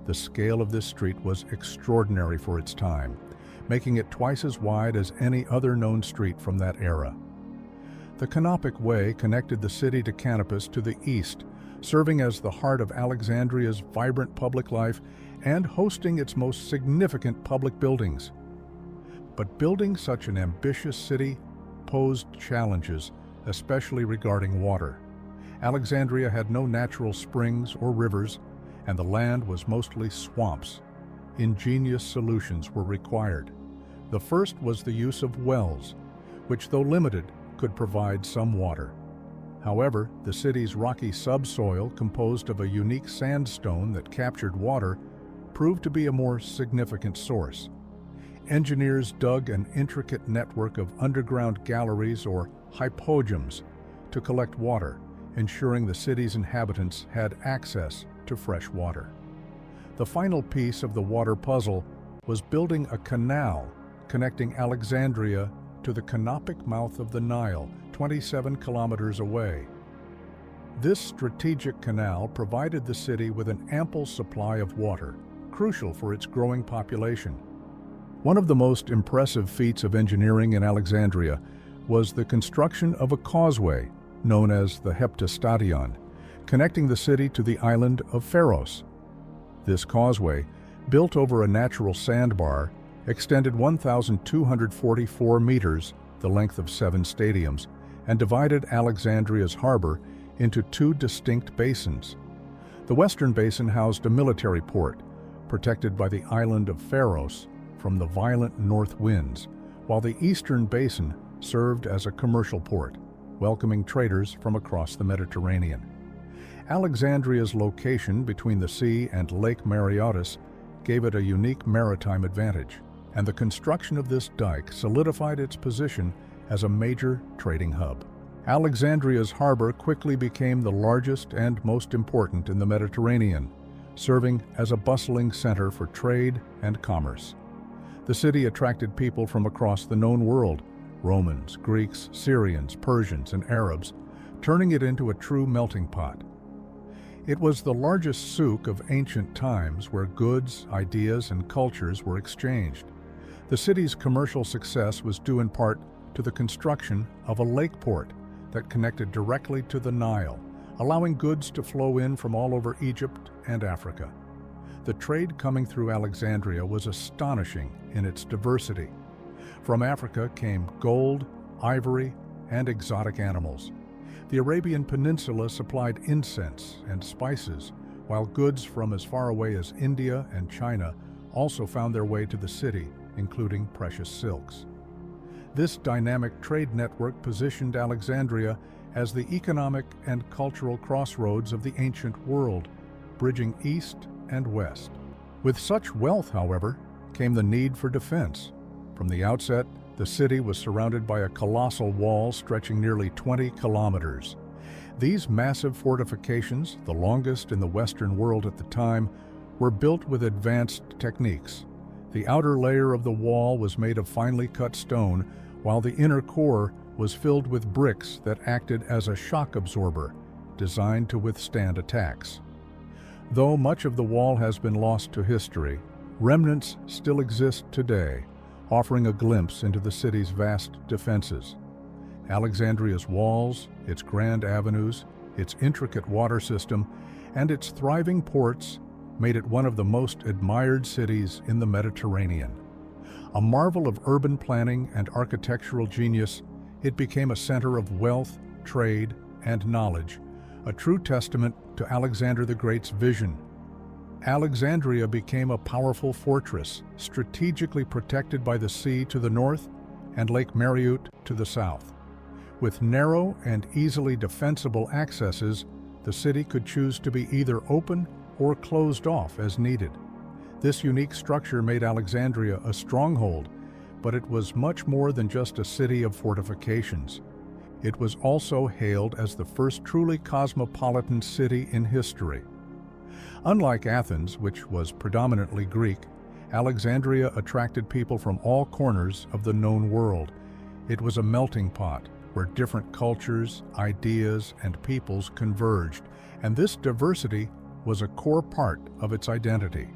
The scale of this street was extraordinary for its time, making it twice as wide as any other known street from that era. The Canopic Way connected the city to Canopus to the east, serving as the heart of Alexandria's vibrant public life and hosting its most significant public buildings. But building such an ambitious city posed challenges, especially regarding water. Alexandria had no natural springs or rivers, and the land was mostly swamps. Ingenious solutions were required. The first was the use of wells, which, though limited, could provide some water. However, the city's rocky subsoil, composed of a unique sandstone that captured water, proved to be a more significant source. Engineers dug an intricate network of underground galleries or hypogeums to collect water, ensuring the city's inhabitants had access to fresh water. The final piece of the water puzzle was building a canal connecting Alexandria to the canopic mouth of the Nile, 27 kilometers away. This strategic canal provided the city with an ample supply of water, crucial for its growing population. One of the most impressive feats of engineering in Alexandria was the construction of a causeway, known as the Heptastadion, connecting the city to the island of Pharos. This causeway, built over a natural sandbar, extended 1,244 meters, the length of 7 stadiums, and divided Alexandria's harbor into 2 distinct basins. The western basin housed a military port, protected by the island of Pharos from the violent north winds, while the eastern basin served as a commercial port, welcoming traders from across the Mediterranean. Alexandria's location between the sea and Lake Mareotis gave it a unique maritime advantage, and the construction of this dike solidified its position as a major trading hub. Alexandria's harbor quickly became the largest and most important in the Mediterranean, serving as a bustling center for trade and commerce. The city attracted people from across the known world, Romans, Greeks, Syrians, Persians, and Arabs, turning it into a true melting pot. It was the largest souk of ancient times where goods, ideas, and cultures were exchanged. The city's commercial success was due in part to the construction of a lake port that connected directly to the Nile, allowing goods to flow in from all over Egypt and Africa. The trade coming through Alexandria was astonishing in its diversity. From Africa came gold, ivory, and exotic animals. The Arabian Peninsula supplied incense and spices, while goods from as far away as India and China also found their way to the city, including precious silks. This dynamic trade network positioned Alexandria as the economic and cultural crossroads of the ancient world, bridging east and west. With such wealth, however, came the need for defense. From the outset, the city was surrounded by a colossal wall stretching nearly 20 kilometers. These massive fortifications, the longest in the Western world at the time, were built with advanced techniques. The outer layer of the wall was made of finely cut stone, while the inner core was filled with bricks that acted as a shock absorber, designed to withstand attacks. Though much of the wall has been lost to history, remnants still exist today, offering a glimpse into the city's vast defenses. Alexandria's walls, its grand avenues, its intricate water system, and its thriving ports made it one of the most admired cities in the Mediterranean. A marvel of urban planning and architectural genius, it became a center of wealth, trade, and knowledge, a true testament to Alexander the Great's vision. Alexandria became a powerful fortress, strategically protected by the sea to the north and Lake Mariut to the south. With narrow and easily defensible accesses, the city could choose to be either open or closed off as needed. This unique structure made Alexandria a stronghold, but it was much more than just a city of fortifications. It was also hailed as the first truly cosmopolitan city in history. Unlike Athens, which was predominantly Greek, Alexandria attracted people from all corners of the known world. It was a melting pot where different cultures, ideas, and peoples converged, and this diversity was a core part of its identity.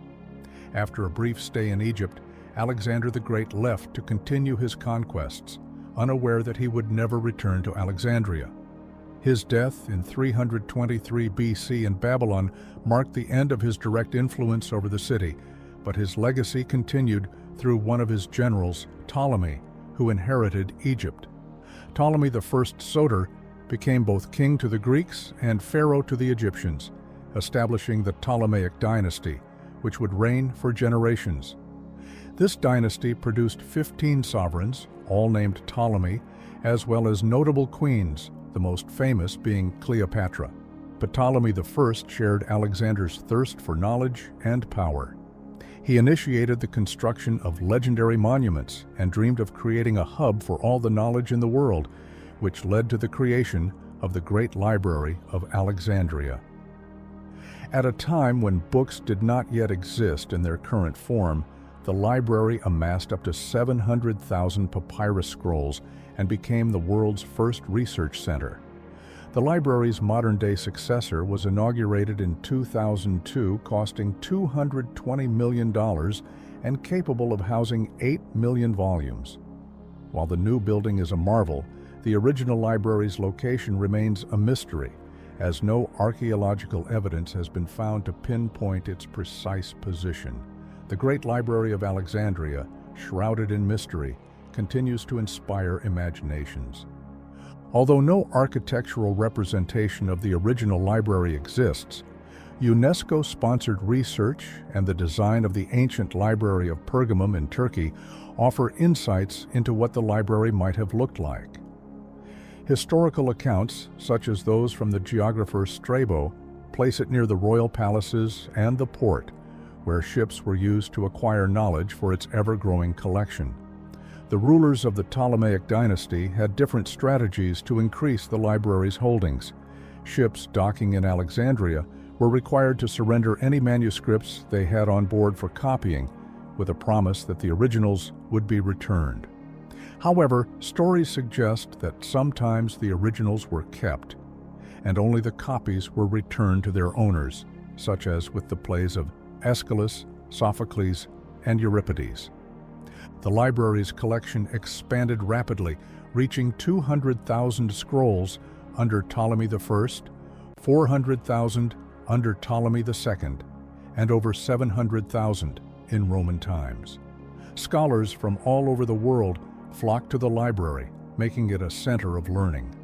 After a brief stay in Egypt, Alexander the Great left to continue his conquests, unaware that he would never return to Alexandria. His death in 323 BC in Babylon marked the end of his direct influence over the city, but his legacy continued through one of his generals, Ptolemy, who inherited Egypt. Ptolemy I Soter became both king to the Greeks and pharaoh to the Egyptians, establishing the Ptolemaic dynasty, which would reign for generations. This dynasty produced 15 sovereigns, all named Ptolemy, as well as notable queens, the most famous being Cleopatra. Ptolemy I shared Alexander's thirst for knowledge and power. He initiated the construction of legendary monuments and dreamed of creating a hub for all the knowledge in the world, which led to the creation of the Great Library of Alexandria. At a time when books did not yet exist in their current form, the library amassed up to 700,000 papyrus scrolls and became the world's first research center. The library's modern-day successor was inaugurated in 2002, costing $220 million and capable of housing 8 million volumes. While the new building is a marvel, the original library's location remains a mystery, as no archaeological evidence has been found to pinpoint its precise position. The Great Library of Alexandria, shrouded in mystery, continues to inspire imaginations. Although no architectural representation of the original library exists, UNESCO-sponsored research and the design of the ancient Library of Pergamum in Turkey offer insights into what the library might have looked like. Historical accounts, such as those from the geographer Strabo, place it near the royal palaces and the port, where ships were used to acquire knowledge for its ever-growing collection. The rulers of the Ptolemaic dynasty had different strategies to increase the library's holdings. Ships docking in Alexandria were required to surrender any manuscripts they had on board for copying, with a promise that the originals would be returned. However, stories suggest that sometimes the originals were kept, and only the copies were returned to their owners, such as with the plays of Aeschylus, Sophocles, and Euripides. The library's collection expanded rapidly, reaching 200,000 scrolls under Ptolemy I, 400,000 under Ptolemy II, and over 700,000 in Roman times. Scholars from all over the world flocked to the library, making it a center of learning.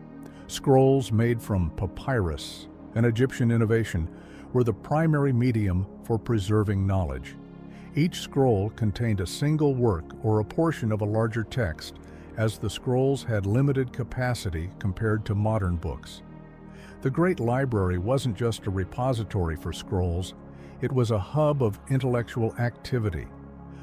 Scrolls made from papyrus, an Egyptian innovation, were the primary medium for preserving knowledge. Each scroll contained a single work or a portion of a larger text, as the scrolls had limited capacity compared to modern books. The Great Library wasn't just a repository for scrolls, it was a hub of intellectual activity.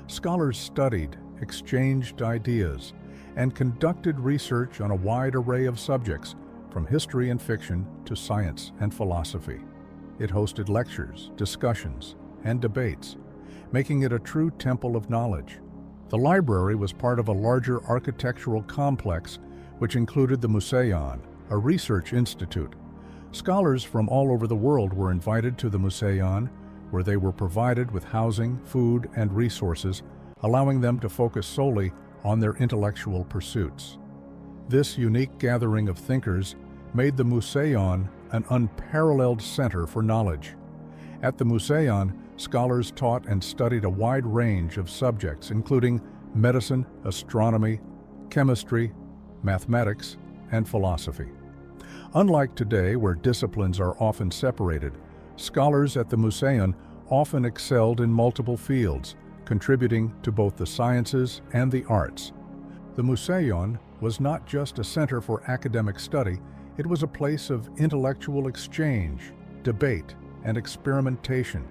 Scholars studied, exchanged ideas, and conducted research on a wide array of subjects, from history and fiction to science and philosophy. It hosted lectures, discussions, and debates, making it a true temple of knowledge. The library was part of a larger architectural complex which included the Museion, a research institute. Scholars from all over the world were invited to the Museion, where they were provided with housing, food, and resources, allowing them to focus solely on their intellectual pursuits. This unique gathering of thinkers made the Museion an unparalleled center for knowledge. At the Museion, scholars taught and studied a wide range of subjects, including medicine, astronomy, chemistry, mathematics, and philosophy. Unlike today, where disciplines are often separated, scholars at the Museion often excelled in multiple fields, contributing to both the sciences and the arts. The Museion was not just a center for academic study, it was a place of intellectual exchange, debate, and experimentation.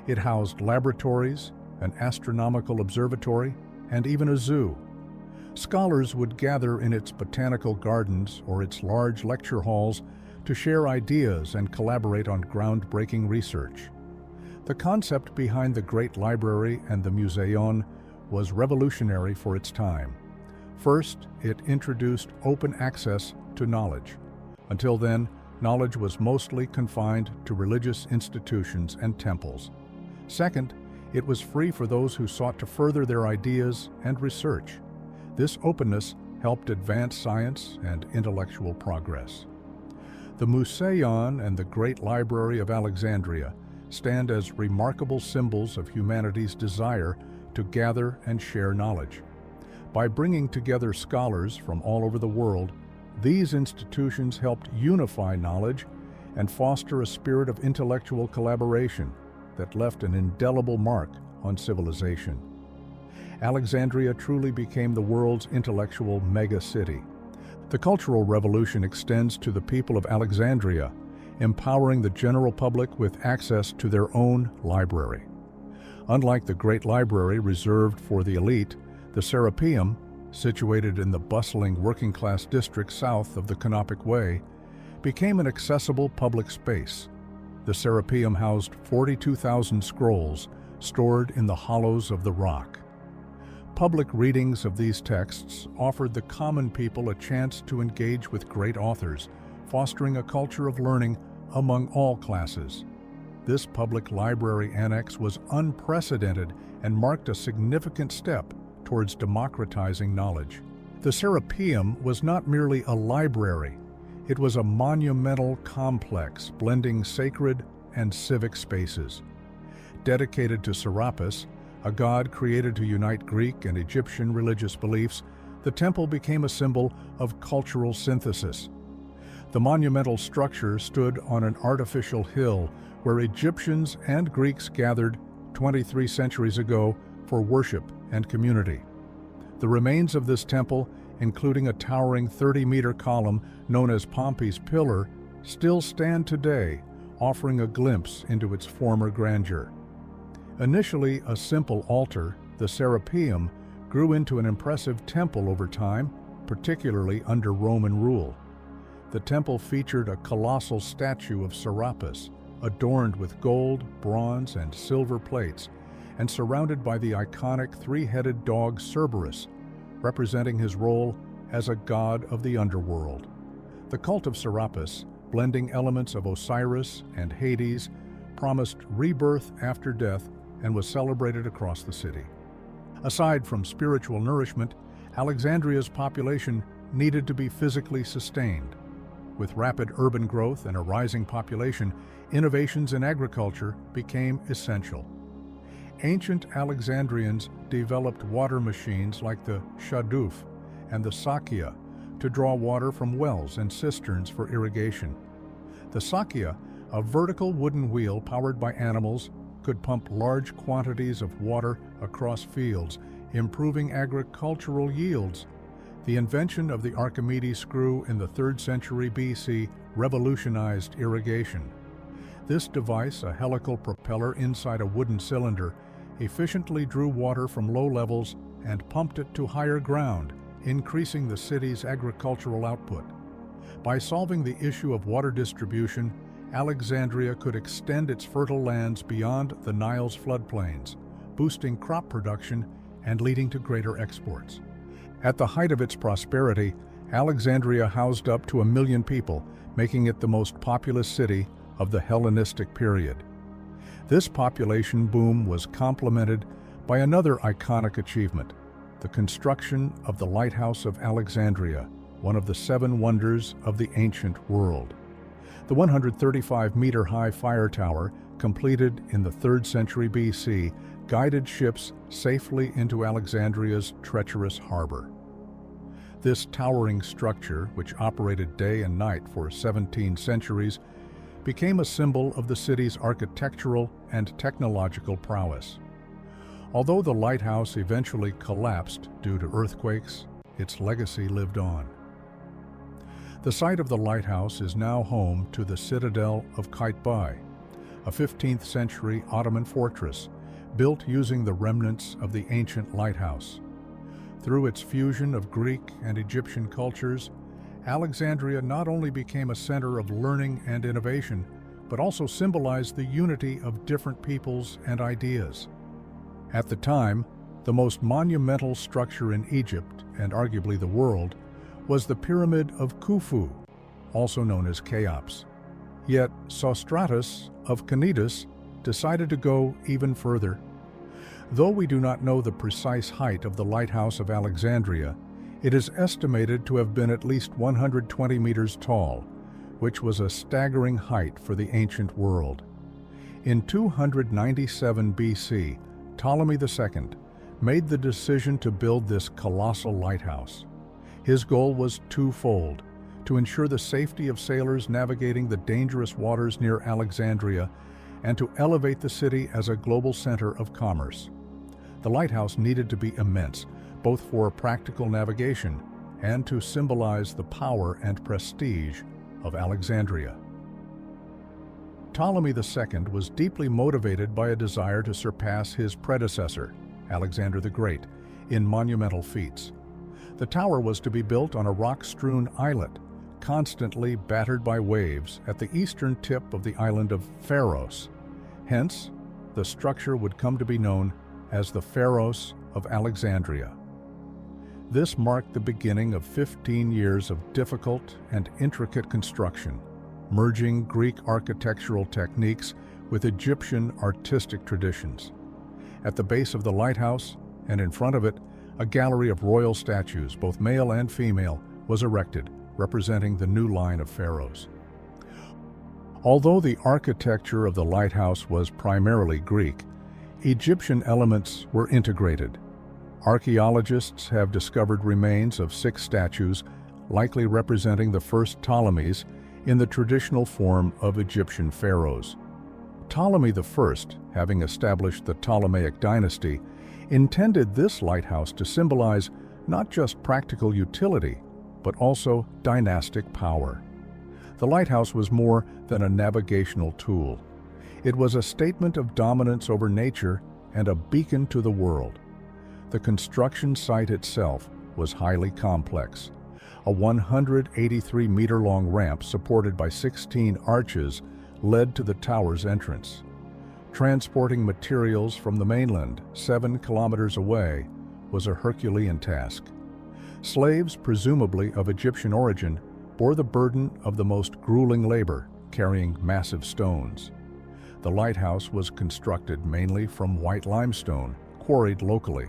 It housed laboratories, an astronomical observatory, and even a zoo. Scholars would gather in its botanical gardens or its large lecture halls to share ideas and collaborate on groundbreaking research. The concept behind the Great Library and the Museion was revolutionary for its time. First, it introduced open access to knowledge. Until then, knowledge was mostly confined to religious institutions and temples. Second, it was free for those who sought to further their ideas and research. This openness helped advance science and intellectual progress. The Museion and the Great Library of Alexandria stand as remarkable symbols of humanity's desire to gather and share knowledge. By bringing together scholars from all over the world, these institutions helped unify knowledge and foster a spirit of intellectual collaboration that left an indelible mark on civilization. Alexandria truly became the world's intellectual megacity. The Cultural Revolution extends to the people of Alexandria, empowering the general public with access to their own library. Unlike the Great Library reserved for the elite, the Serapeum, situated in the bustling working-class district south of the Canopic Way, became an accessible public space. The Serapeum housed 42,000 scrolls stored in the hollows of the rock. Public readings of these texts offered the common people a chance to engage with great authors, fostering a culture of learning among all classes. This public library annex was unprecedented and marked a significant step towards democratizing knowledge. The Serapeum was not merely a library, it was a monumental complex blending sacred and civic spaces. Dedicated to Serapis, a god created to unite Greek and Egyptian religious beliefs, the temple became a symbol of cultural synthesis. The monumental structure stood on an artificial hill where Egyptians and Greeks gathered 23 centuries ago for worship and community. The remains of this temple, including a towering 30-meter column known as Pompey's Pillar, still stand today, offering a glimpse into its former grandeur. Initially a simple altar, the Serapeum grew into an impressive temple over time, particularly under Roman rule. The temple featured a colossal statue of Serapis, adorned with gold, bronze, and silver plates, and surrounded by the iconic three-headed dog Cerberus, representing his role as a god of the underworld. The cult of Serapis, blending elements of Osiris and Hades, promised rebirth after death and was celebrated across the city. Aside from spiritual nourishment, Alexandria's population needed to be physically sustained. With rapid urban growth and a rising population, innovations in agriculture became essential. Ancient Alexandrians developed water machines like the shrouded and the sakya to draw water from wells and cisterns for irrigation. The sakya, a vertical wooden wheel powered by animals, could pump large quantities of water across fields, improving agricultural yields. The invention of the Archimedes screw in the 3rd century BC revolutionized irrigation. This device, a helical propeller inside a wooden cylinder, efficiently drew water from low levels and pumped it to higher ground, increasing the city's agricultural output. By solving the issue of water distribution, Alexandria could extend its fertile lands beyond the Nile's floodplains, boosting crop production and leading to greater exports. At the height of its prosperity, Alexandria housed up to 1 million people, making it the most populous city of the Hellenistic period. This population boom was complemented by another iconic achievement, the construction of the Lighthouse of Alexandria, one of the 7 wonders of the ancient world. The 135-meter-high fire tower, completed in the 3rd century BC, guided ships safely into Alexandria's treacherous harbor. This towering structure, which operated day and night for 17 centuries, became a symbol of the city's architectural and technological prowess. Although the lighthouse eventually collapsed due to earthquakes, its legacy lived on. The site of the lighthouse is now home to the Citadel of Qaitbay, a 15th century Ottoman fortress built using the remnants of the ancient lighthouse. Through its fusion of Greek and Egyptian cultures, Alexandria not only became a center of learning and innovation, but also symbolized the unity of different peoples and ideas. At the time, the most monumental structure in Egypt, and arguably the world, was the Pyramid of Khufu, also known as Cheops. Yet Sostratus of Cnidus decided to go even further. Though we do not know the precise height of the Lighthouse of Alexandria, it is estimated to have been at least 120 meters tall, which was a staggering height for the ancient world. In 297 BC, Ptolemy II made the decision to build this colossal lighthouse. His goal was twofold: to ensure the safety of sailors navigating the dangerous waters near Alexandria, and to elevate the city as a global center of commerce. The lighthouse needed to be immense, both for practical navigation and to symbolize the power and prestige of Alexandria. Ptolemy II was deeply motivated by a desire to surpass his predecessor, Alexander the Great, in monumental feats. The tower was to be built on a rock-strewn islet, constantly battered by waves at the eastern tip of the island of Pharos. Hence, the structure would come to be known as the Pharos of Alexandria. This marked the beginning of 15 years of difficult and intricate construction, merging Greek architectural techniques with Egyptian artistic traditions. At the base of the lighthouse, and in front of it, a gallery of royal statues, both male and female, was erected, representing the new line of pharaohs. Although the architecture of the lighthouse was primarily Greek, Egyptian elements were integrated. Archaeologists have discovered remains of 6 statues, likely representing the first Ptolemies, in the traditional form of Egyptian pharaohs. Ptolemy I, having established the Ptolemaic dynasty, intended this lighthouse to symbolize not just practical utility, but also dynastic power. The lighthouse was more than a navigational tool. It was a statement of dominance over nature and a beacon to the world. The construction site itself was highly complex. A 183-meter-long ramp supported by 16 arches led to the tower's entrance. Transporting materials from the mainland 7 kilometers away was a Herculean task. Slaves, presumably of Egyptian origin, bore the burden of the most grueling labor, carrying massive stones. The lighthouse was constructed mainly from white limestone, quarried locally.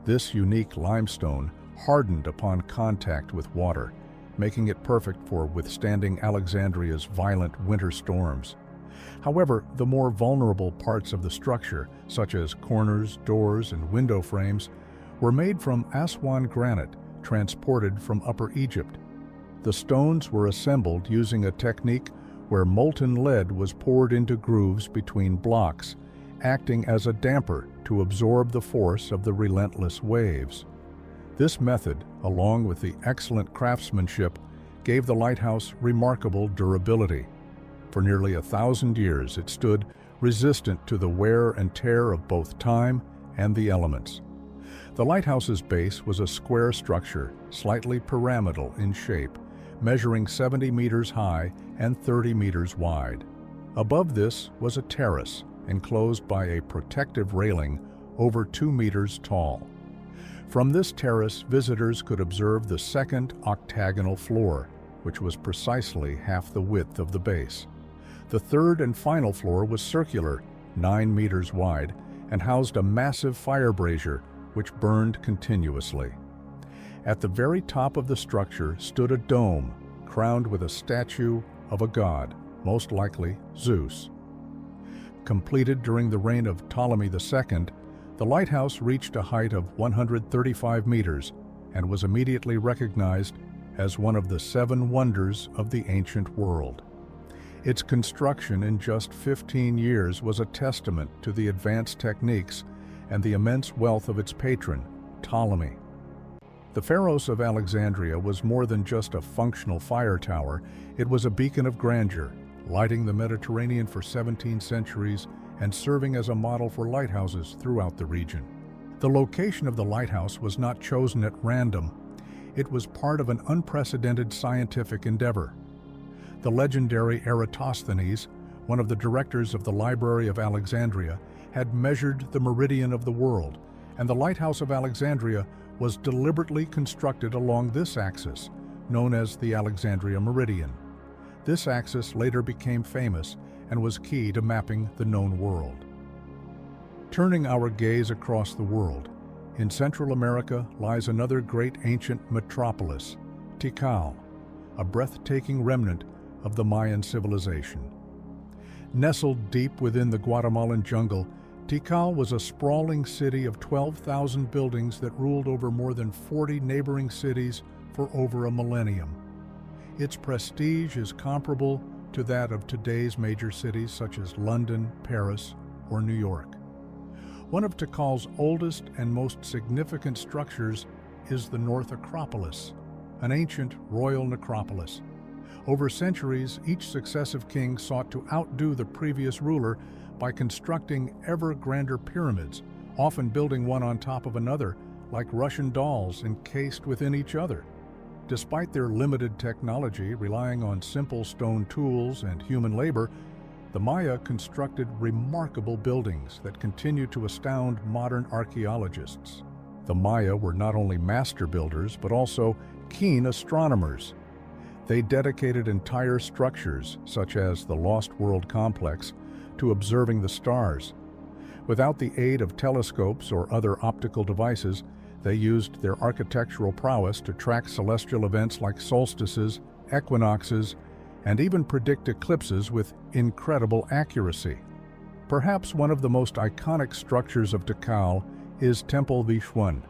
This unique limestone hardened upon contact with water, making it perfect for withstanding Alexandria's violent winter storms. However, the more vulnerable parts of the structure, such as corners, doors, and window frames, were made from Aswan granite transported from Upper Egypt. The stones were assembled using a technique where molten lead was poured into grooves between blocks, acting as a damper to absorb the force of the relentless waves. This method, along with the excellent craftsmanship, gave the lighthouse remarkable durability. For nearly 1,000 years it stood resistant to the wear and tear of both time and the elements. The lighthouse's base was a square structure, slightly pyramidal in shape, measuring 70 meters high and 30 meters wide. Above this was a terrace, enclosed by a protective railing over 2 meters tall. From this terrace, visitors could observe the second octagonal floor, which was precisely half the width of the base. The third and final floor was circular, 9 meters wide, and housed a massive fire brazier, which burned continuously. At the very top of the structure stood a dome, crowned with a statue of a god, most likely Zeus. Completed during the reign of Ptolemy II, the lighthouse reached a height of 135 meters and was immediately recognized as one of the 7 wonders of the ancient world. Its construction in just 15 years was a testament to the advanced techniques and the immense wealth of its patron, Ptolemy. The Pharos of Alexandria was more than just a functional fire tower. It was a beacon of grandeur, lighting the Mediterranean for 17 centuries and serving as a model for lighthouses throughout the region. The location of the lighthouse was not chosen at random. It was part of an unprecedented scientific endeavor. The legendary Eratosthenes, one of the directors of the Library of Alexandria, had measured the meridian of the world, and the Lighthouse of Alexandria was deliberately constructed along this axis, known as the Alexandria Meridian. This axis later became famous and was key to mapping the known world. Turning our gaze across the world, in Central America lies another great ancient metropolis, Tikal, a breathtaking remnant of the Mayan civilization. Nestled deep within the Guatemalan jungle, Tikal was a sprawling city of 12,000 buildings that ruled over more than 40 neighboring cities for over a millennium. Its prestige is comparable to that of today's major cities such as London, Paris, or New York. One of Tikal's oldest and most significant structures is the North Acropolis, an ancient royal necropolis. Over centuries, each successive king sought to outdo the previous ruler by constructing ever grander pyramids, often building one on top of another, like Russian dolls encased within each other. Despite their limited technology, relying on simple stone tools and human labor, the Maya constructed remarkable buildings that continue to astound modern archaeologists. The Maya were not only master builders, but also keen astronomers. They dedicated entire structures, such as the Lost World Complex, to observing the stars. Without the aid of telescopes or other optical devices, they used their architectural prowess to track celestial events like solstices, equinoxes, and even predict eclipses with incredible accuracy. Perhaps one of the most iconic structures of Tikal is Temple Vishwan,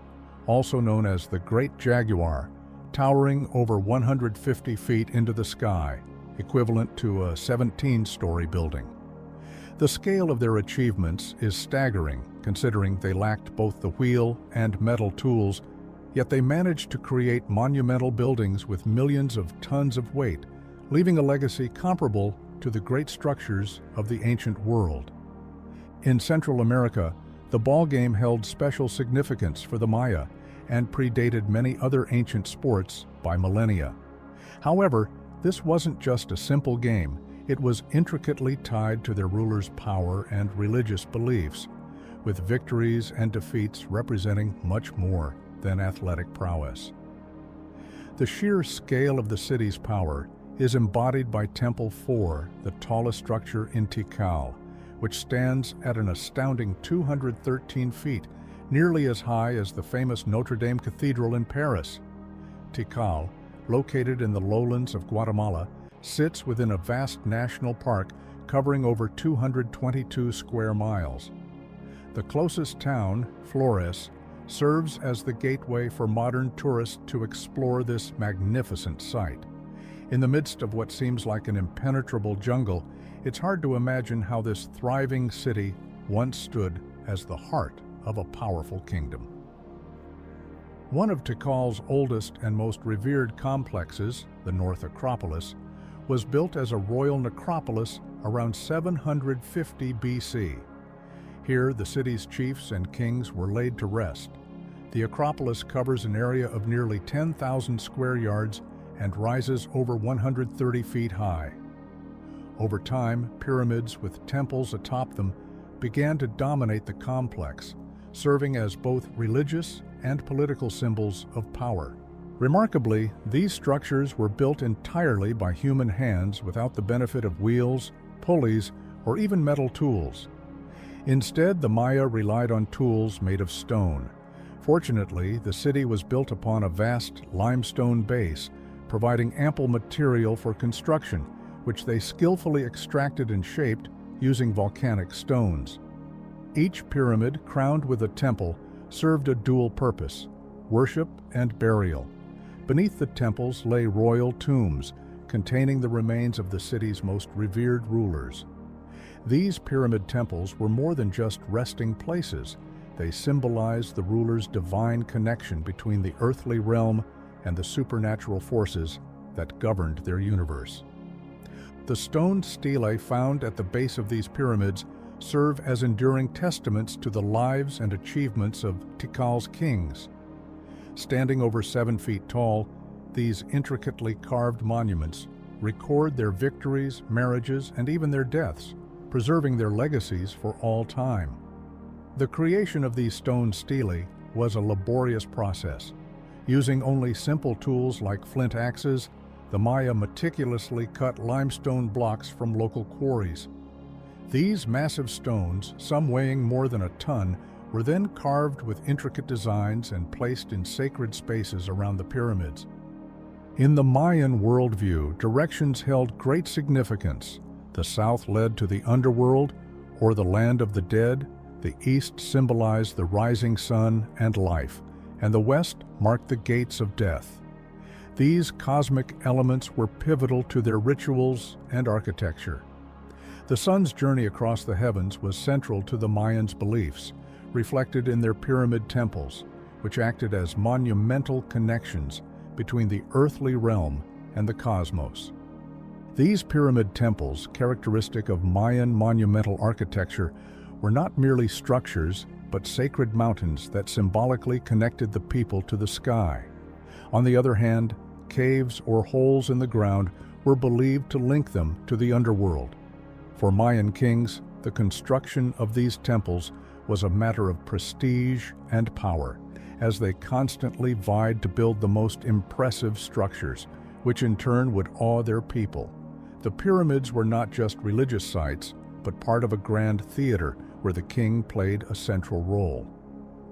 also known as the Great Jaguar, towering over 150 feet into the sky, equivalent to a 17-story building. The scale of their achievements is staggering, considering they lacked both the wheel and metal tools, yet they managed to create monumental buildings with millions of tons of weight, leaving a legacy comparable to the great structures of the ancient world. In Central America, the ball game held special significance for the Maya and predated many other ancient sports by millennia. However, this wasn't just a simple game. It was intricately tied to their rulers' power and religious beliefs, with victories and defeats representing much more than athletic prowess. The sheer scale of the city's power is embodied by Temple 4, the tallest structure in Tikal, which stands at an astounding 213 feet, nearly as high as the famous Notre Dame Cathedral in Paris. Tikal, located in the lowlands of Guatemala, sits within a vast national park covering over 222 square miles. The closest town, Flores, serves as the gateway for modern tourists to explore this magnificent site. In the midst of what seems like an impenetrable jungle, it's hard to imagine how this thriving city once stood as the heart of a powerful kingdom. One of Tikal's oldest and most revered complexes, the North Acropolis, was built as a royal necropolis around 750 BC. Here, the city's chiefs and kings were laid to rest. The Acropolis covers an area of nearly 10,000 square yards and rises over 130 feet high. Over time, pyramids with temples atop them began to dominate the complex, serving as both religious and political symbols of power. Remarkably, these structures were built entirely by human hands without the benefit of wheels, pulleys, or even metal tools. Instead, the Maya relied on tools made of stone. Fortunately, the city was built upon a vast limestone base, providing ample material for construction, which they skillfully extracted and shaped using volcanic stones. Each pyramid, crowned with a temple, served a dual purpose: worship and burial. Beneath the temples lay royal tombs, containing the remains of the city's most revered rulers. These pyramid temples were more than just resting places. They symbolized the ruler's divine connection between the earthly realm and the supernatural forces that governed their universe. The stone stelae found at the base of these pyramids serve as enduring testaments to the lives and achievements of Tikal's kings. Standing over 7 feet tall, these intricately carved monuments record their victories, marriages, and even their deaths, preserving their legacies for all time. The creation of these stone stelae was a laborious process. Using only simple tools like flint axes, the Maya meticulously cut limestone blocks from local quarries. These massive stones, some weighing more than a ton, were then carved with intricate designs and placed in sacred spaces around the pyramids. In the Mayan worldview, directions held great significance. The south led to the underworld, or the land of the dead. The east symbolized the rising sun and life, and the west marked the gates of death. These cosmic elements were pivotal to their rituals and architecture. The sun's journey across the heavens was central to the Mayans' beliefs, reflected in their pyramid temples, which acted as monumental connections between the earthly realm and the cosmos. These pyramid temples, characteristic of Mayan monumental architecture, were not merely structures, but sacred mountains that symbolically connected the people to the sky. On the other hand, caves or holes in the ground were believed to link them to the underworld. For Mayan kings, the construction of these temples was a matter of prestige and power, as they constantly vied to build the most impressive structures, which in turn would awe their people. The pyramids were not just religious sites, but part of a grand theater where the king played a central role.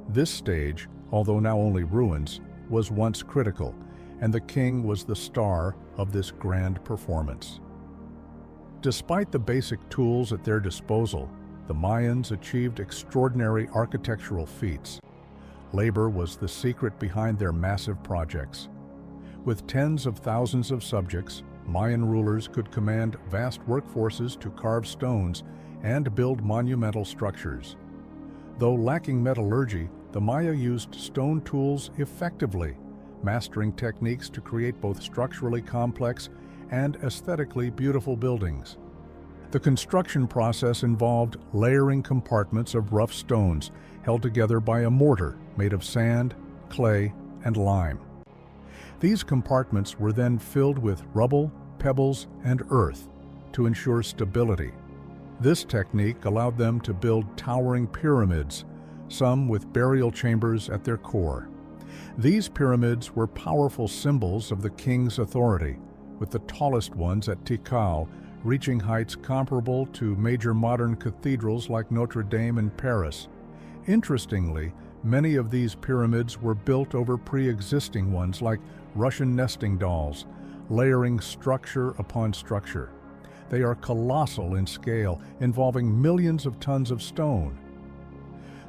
This stage, although now only ruins, was once critical, and the king was the star of this grand performance. Despite the basic tools at their disposal, the Mayans achieved extraordinary architectural feats. Labor was the secret behind their massive projects. With tens of thousands of subjects, Mayan rulers could command vast workforces to carve stones and build monumental structures. Though lacking metallurgy, the Maya used stone tools effectively, mastering techniques to create both structurally complex and aesthetically beautiful buildings. The construction process involved layering compartments of rough stones held together by a mortar made of sand, clay, and lime. These compartments were then filled with rubble, pebbles, and earth to ensure stability. This technique allowed them to build towering pyramids, some with burial chambers at their core. These pyramids were powerful symbols of the king's authority, with the tallest ones at Tikal reaching heights comparable to major modern cathedrals like Notre Dame in Paris. Interestingly, many of these pyramids were built over pre-existing ones like Russian nesting dolls, layering structure upon structure. They are colossal in scale, involving millions of tons of stone.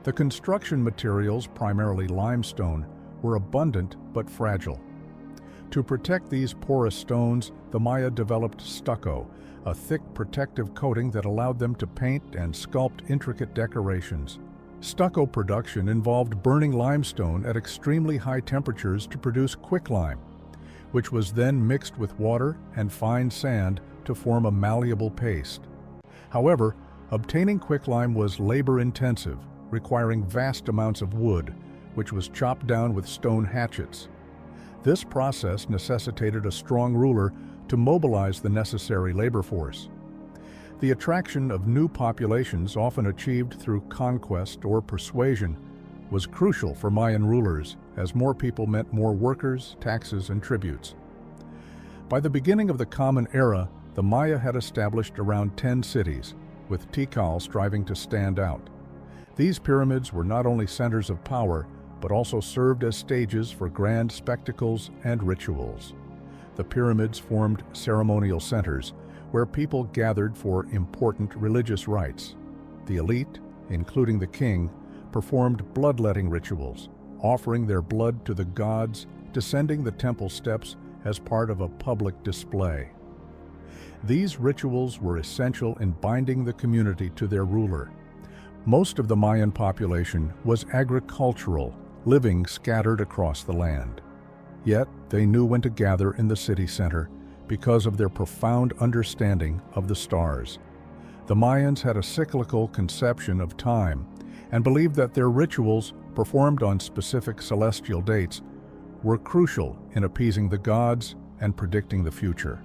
The construction materials, primarily limestone, were abundant but fragile. To protect these porous stones, the Maya developed stucco, a thick protective coating that allowed them to paint and sculpt intricate decorations. Stucco production involved burning limestone at extremely high temperatures to produce quicklime, which was then mixed with water and fine sand to form a malleable paste. However, obtaining quicklime was labor-intensive, requiring vast amounts of wood, which was chopped down with stone hatchets. This process necessitated a strong ruler to mobilize the necessary labor force. The attraction of new populations, often achieved through conquest or persuasion, was crucial for Mayan rulers, as more people meant more workers, taxes, and tributes. By the beginning of the Common Era, the Maya had established around 10 cities, with Tikal striving to stand out. These pyramids were not only centers of power, but also served as stages for grand spectacles and rituals. The pyramids formed ceremonial centers, where people gathered for important religious rites. The elite, including the king, performed bloodletting rituals, offering their blood to the gods, descending the temple steps as part of a public display. These rituals were essential in binding the community to their ruler. Most of the Mayan population was agricultural, living scattered across the land. Yet they knew when to gather in the city center because of their profound understanding of the stars. The Mayans had a cyclical conception of time and believed that their rituals, performed on specific celestial dates, were crucial in appeasing the gods and predicting the future.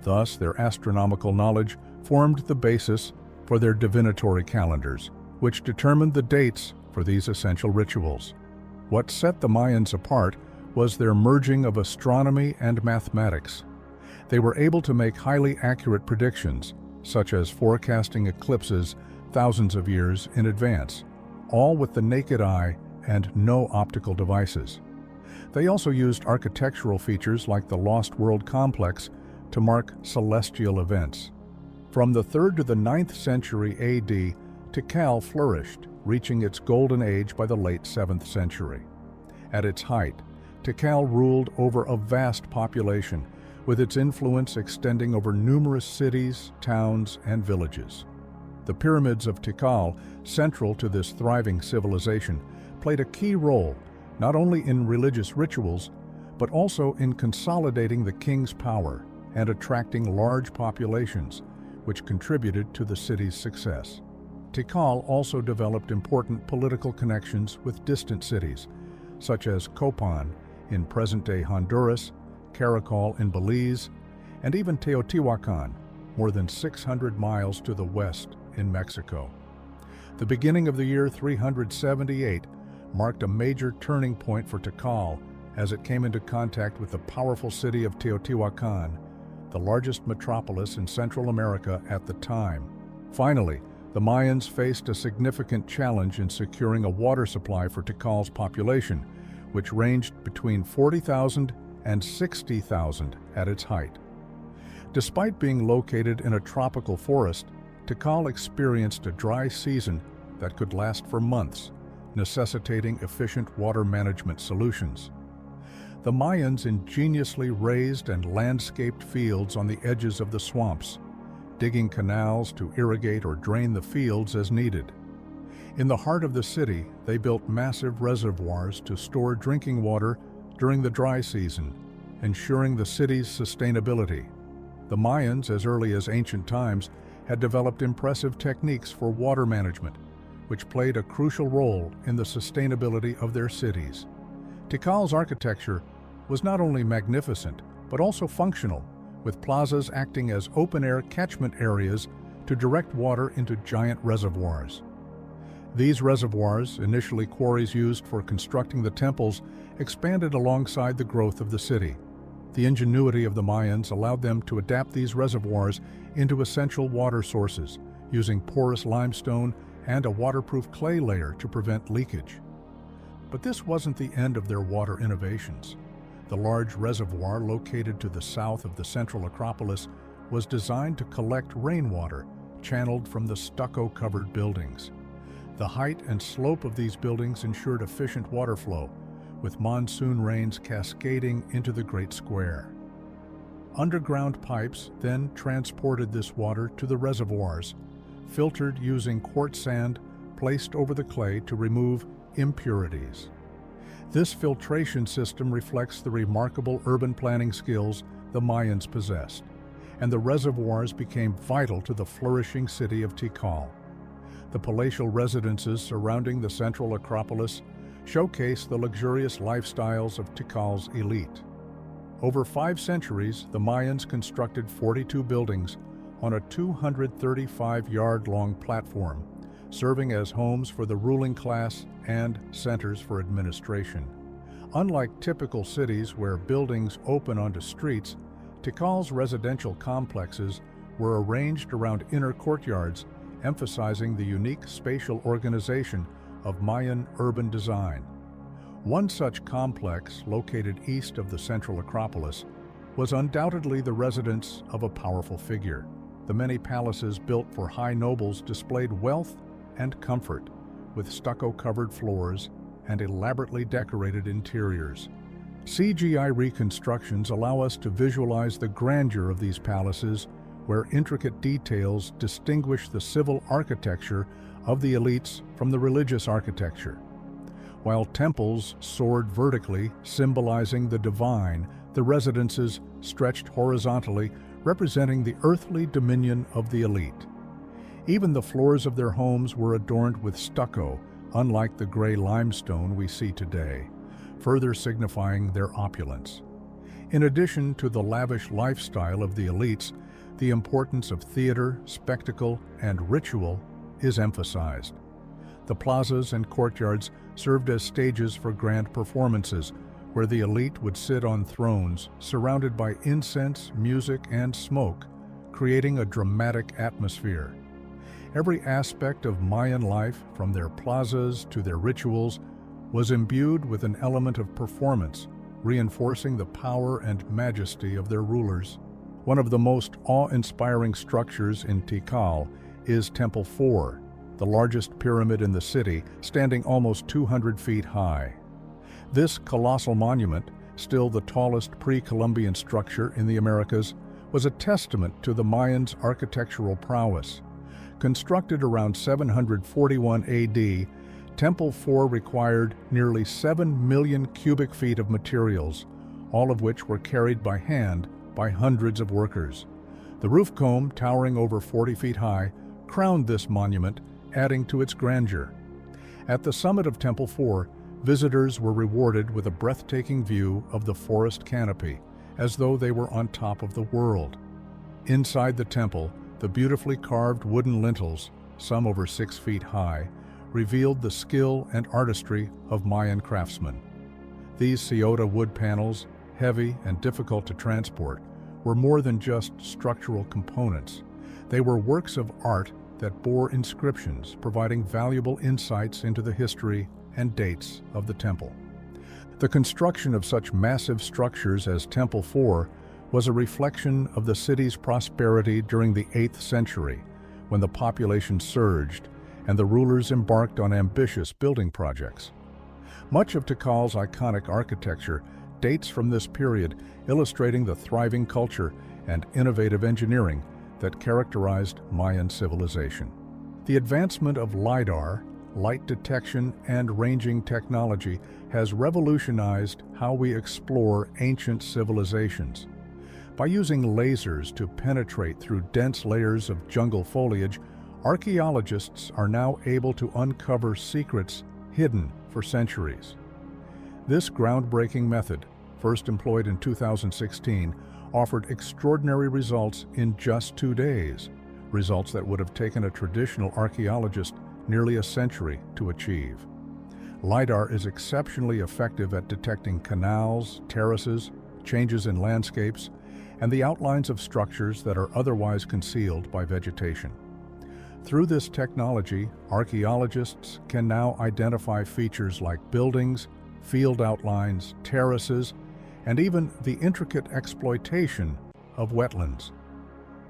Thus, their astronomical knowledge formed the basis for their divinatory calendars, which determined the dates for these essential rituals. What set the Mayans apart was their merging of astronomy and mathematics. They were able to make highly accurate predictions, such as forecasting eclipses thousands of years in advance, all with the naked eye and no optical devices. They also used architectural features like the Lost World Complex to mark celestial events. From the 3rd to the 9th century AD, Tikal flourished, reaching its golden age by the late 7th century. At its height, Tikal ruled over a vast population, with its influence extending over numerous cities, towns, and villages. The pyramids of Tikal, central to this thriving civilization, played a key role not only in religious rituals, but also in consolidating the king's power and attracting large populations, which contributed to the city's success. Tikal also developed important political connections with distant cities, such as Copan in present-day Honduras, Caracol in Belize, and even Teotihuacan, more than 600 miles to the west in Mexico. The beginning of the year 378 marked a major turning point for Tikal as it came into contact with the powerful city of Teotihuacan, the largest metropolis in Central America at the time. Finally, the Mayans faced a significant challenge in securing a water supply for Tikal's population, which ranged between 40,000 and 60,000 at its height. Despite being located in a tropical forest, Tikal experienced a dry season that could last for months, necessitating efficient water management solutions. The Mayans ingeniously raised and landscaped fields on the edges of the swamps, digging canals to irrigate or drain the fields as needed. In the heart of the city, they built massive reservoirs to store drinking water during the dry season, ensuring the city's sustainability. The Mayans, as early as ancient times, had developed impressive techniques for water management, which played a crucial role in the sustainability of their cities. Tikal's architecture was not only magnificent, but also functional, with plazas acting as open-air catchment areas to direct water into giant reservoirs. These reservoirs, initially quarries used for constructing the temples, expanded alongside the growth of the city. The ingenuity of the Mayans allowed them to adapt these reservoirs into essential water sources, using porous limestone and a waterproof clay layer to prevent leakage. But this wasn't the end of their water innovations. The large reservoir located to the south of the central Acropolis was designed to collect rainwater channeled from the stucco-covered buildings. The height and slope of these buildings ensured efficient water flow, with monsoon rains cascading into the Great Square. Underground pipes then transported this water to the reservoirs, filtered using quartz sand placed over the clay to remove impurities. This filtration system reflects the remarkable urban planning skills the Mayans possessed, and the reservoirs became vital to the flourishing city of Tikal. The palatial residences surrounding the central Acropolis showcase the luxurious lifestyles of Tikal's elite. Over 5 centuries, the Mayans constructed 42 buildings on a 235-yard-long platform, serving as homes for the ruling class and centers for administration. Unlike typical cities where buildings open onto streets, Tikal's residential complexes were arranged around inner courtyards, emphasizing the unique spatial organization of Mayan urban design. One such complex, located east of the central Acropolis, was undoubtedly the residence of a powerful figure. The many palaces built for high nobles displayed wealth and comfort, with stucco-covered floors and elaborately decorated interiors. CGI reconstructions allow us to visualize the grandeur of these palaces, where intricate details distinguish the civil architecture of the elites from the religious architecture. While temples soared vertically, symbolizing the divine, the residences stretched horizontally, representing the earthly dominion of the elite. Even the floors of their homes were adorned with stucco, unlike the gray limestone we see today, further signifying their opulence. In addition to the lavish lifestyle of the elites, the importance of theater, spectacle, and ritual is emphasized. The plazas and courtyards served as stages for grand performances, where the elite would sit on thrones surrounded by incense, music, and smoke, creating a dramatic atmosphere. Every aspect of Mayan life, from their plazas to their rituals, was imbued with an element of performance, reinforcing the power and majesty of their rulers. One of the most awe-inspiring structures in Tikal is Temple 4, the largest pyramid in the city, standing almost 200 feet high. This colossal monument, still the tallest pre-Columbian structure in the Americas, was a testament to the Mayans' architectural prowess. Constructed around 741 AD, Temple 4 required nearly 7 million cubic feet of materials, all of which were carried by hand by hundreds of workers. The roof comb, towering over 40 feet high, crowned this monument, adding to its grandeur. At the summit of Temple 4, visitors were rewarded with a breathtaking view of the forest canopy, as though they were on top of the world. Inside the temple, the beautifully carved wooden lintels, some over 6 feet high, revealed the skill and artistry of Mayan craftsmen. These Ciota wood panels, heavy and difficult to transport, were more than just structural components. They were works of art that bore inscriptions, providing valuable insights into the history and dates of the temple. The construction of such massive structures as Temple 4 was a reflection of the city's prosperity during the 8th century, when the population surged and the rulers embarked on ambitious building projects. Much of Tikal's iconic architecture dates from this period, illustrating the thriving culture and innovative engineering that characterized Mayan civilization. The advancement of LiDAR, light detection and ranging technology, has revolutionized how we explore ancient civilizations. By using lasers to penetrate through dense layers of jungle foliage, archaeologists are now able to uncover secrets hidden for centuries. This groundbreaking method, first employed in 2016, offered extraordinary results in just 2 days, results that would have taken a traditional archaeologist nearly a century to achieve. LiDAR is exceptionally effective at detecting canals, terraces, changes in landscapes, and the outlines of structures that are otherwise concealed by vegetation. Through this technology, archaeologists can now identify features like buildings, field outlines, terraces, and even the intricate exploitation of wetlands.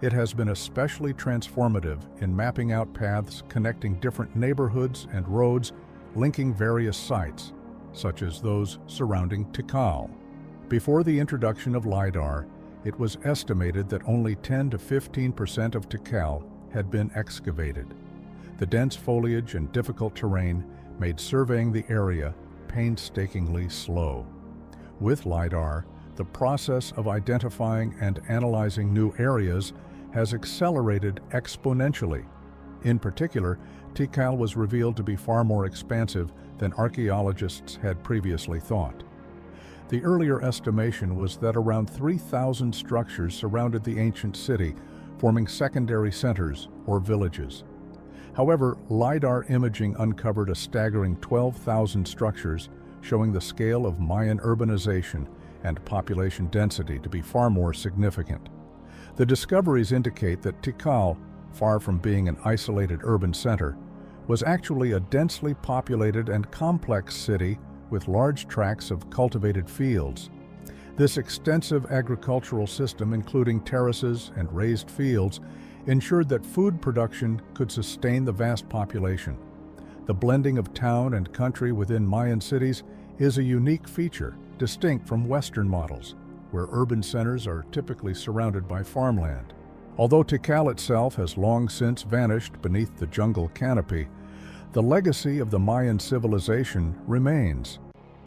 It has been especially transformative in mapping out paths connecting different neighborhoods and roads linking various sites, such as those surrounding Tikal. Before the introduction of LiDAR, it was estimated that only 10 to 15% of Tikal had been excavated. The dense foliage and difficult terrain made surveying the area painstakingly slow. With LiDAR, the process of identifying and analyzing new areas has accelerated exponentially. In particular, Tikal was revealed to be far more expansive than archaeologists had previously thought. The earlier estimation was that around 3,000 structures surrounded the ancient city, forming secondary centers or villages. However, LiDAR imaging uncovered a staggering 12,000 structures, showing the scale of Mayan urbanization and population density to be far more significant. The discoveries indicate that Tikal, far from being an isolated urban center, was actually a densely populated and complex city with large tracts of cultivated fields. This extensive agricultural system, including terraces and raised fields, ensured that food production could sustain the vast population. The blending of town and country within Mayan cities is a unique feature, distinct from Western models, where urban centers are typically surrounded by farmland. Although Tikal itself has long since vanished beneath the jungle canopy, the legacy of the Mayan civilization remains.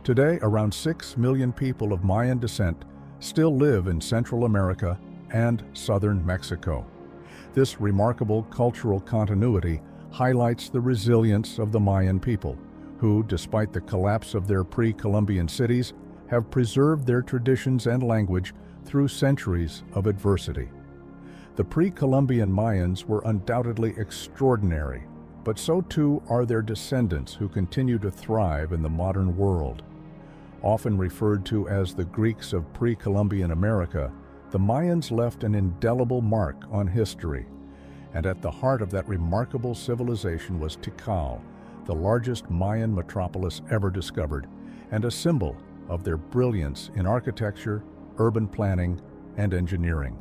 Today, around 6 million people of Mayan descent still live in Central America and southern Mexico. This remarkable cultural continuity highlights the resilience of the Mayan people, who, despite the collapse of their pre-Columbian cities, have preserved their traditions and language through centuries of adversity. The pre-Columbian Mayans were undoubtedly extraordinary, but so too are their descendants who continue to thrive in the modern world. Often referred to as the Greeks of pre-Columbian America, the Mayans left an indelible mark on history, and at the heart of that remarkable civilization was Tikal, the largest Mayan metropolis ever discovered, and a symbol of their brilliance in architecture, urban planning, and engineering.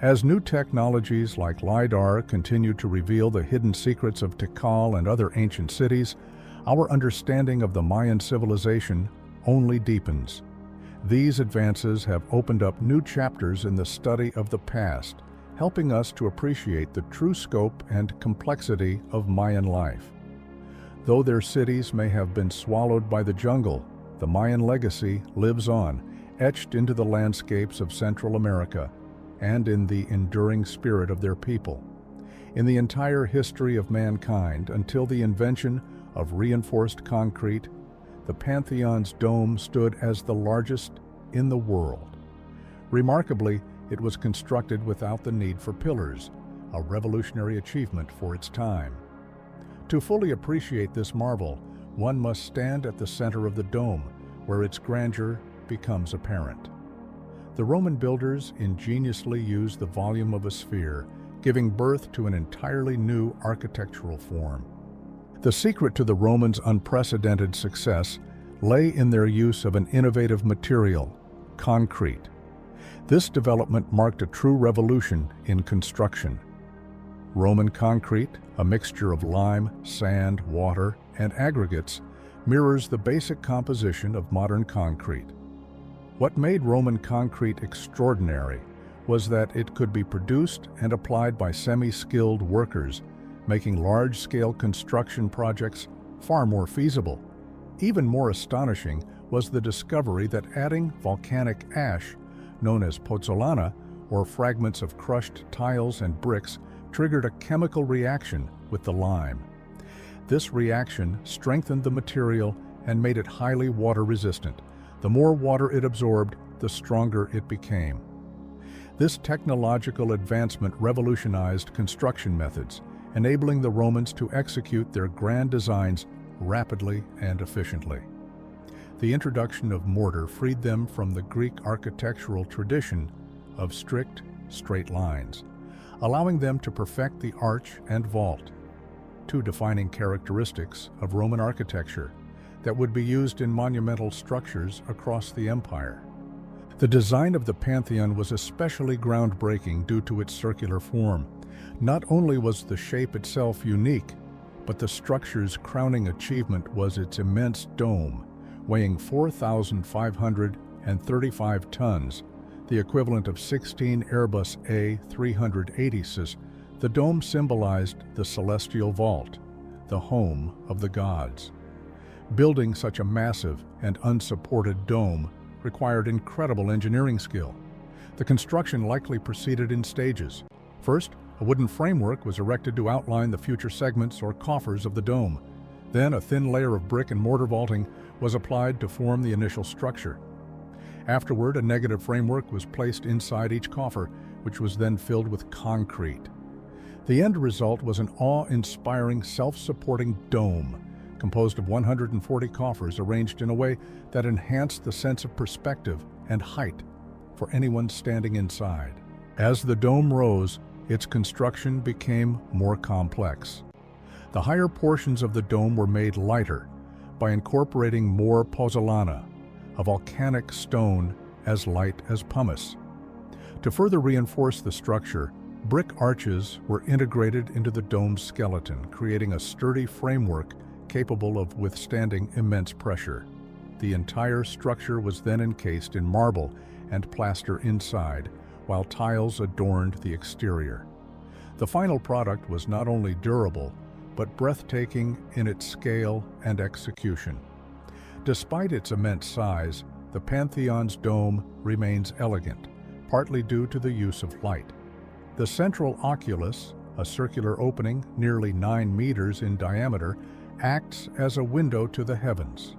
As new technologies like LiDAR continue to reveal the hidden secrets of Tikal and other ancient cities, our understanding of the Mayan civilization only deepens. These advances have opened up new chapters in the study of the past, helping us to appreciate the true scope and complexity of Mayan life. Though their cities may have been swallowed by the jungle, the Mayan legacy lives on, etched into the landscapes of Central America and in the enduring spirit of their people. In the entire history of mankind, until the invention of reinforced concrete, the Pantheon's dome stood as the largest in the world. Remarkably, it was constructed without the need for pillars, a revolutionary achievement for its time. To fully appreciate this marvel, one must stand at the center of the dome, where its grandeur becomes apparent. The Roman builders ingeniously used the volume of a sphere, giving birth to an entirely new architectural form. The secret to the Romans' unprecedented success lay in their use of an innovative material, concrete. This development marked a true revolution in construction. Roman concrete, a mixture of lime, sand, water, and aggregates, mirrors the basic composition of modern concrete. What made Roman concrete extraordinary was that it could be produced and applied by semi-skilled workers, making large-scale construction projects far more feasible. Even more astonishing was the discovery that adding volcanic ash, known as pozzolana, or fragments of crushed tiles and bricks, triggered a chemical reaction with the lime. This reaction strengthened the material and made it highly water-resistant. The more water it absorbed, the stronger it became. This technological advancement revolutionized construction methods, enabling the Romans to execute their grand designs rapidly and efficiently. The introduction of mortar freed them from the Greek architectural tradition of strict, straight lines. allowing them to perfect the arch and vault, two defining characteristics of Roman architecture that would be used in monumental structures across the empire. The design of the Pantheon was especially groundbreaking due to its circular form. Not only was the shape itself unique, but the structure's crowning achievement was its immense dome, weighing 4,535 tons, the equivalent of 16 Airbus A380s. The dome symbolized the celestial vault, the home of the gods. Building such a massive and unsupported dome required incredible engineering skill. The construction likely proceeded in stages. First, a wooden framework was erected to outline the future segments or coffers of the dome. Then a thin layer of brick and mortar vaulting was applied to form the initial structure. Afterward, a negative framework was placed inside each coffer, which was then filled with concrete. The end result was an awe-inspiring, self-supporting dome composed of 140 coffers arranged in a way that enhanced the sense of perspective and height for anyone standing inside. As the dome rose, its construction became more complex. The higher portions of the dome were made lighter by incorporating more pozzolana, a volcanic stone as light as pumice. To further reinforce the structure, brick arches were integrated into the dome's skeleton, creating a sturdy framework capable of withstanding immense pressure. The entire structure was then encased in marble and plaster inside, while tiles adorned the exterior. The final product was not only durable, but breathtaking in its scale and execution. Despite its immense size, the Pantheon's dome remains elegant, partly due to the use of light. The central oculus, a circular opening nearly 9 meters in diameter, acts as a window to the heavens.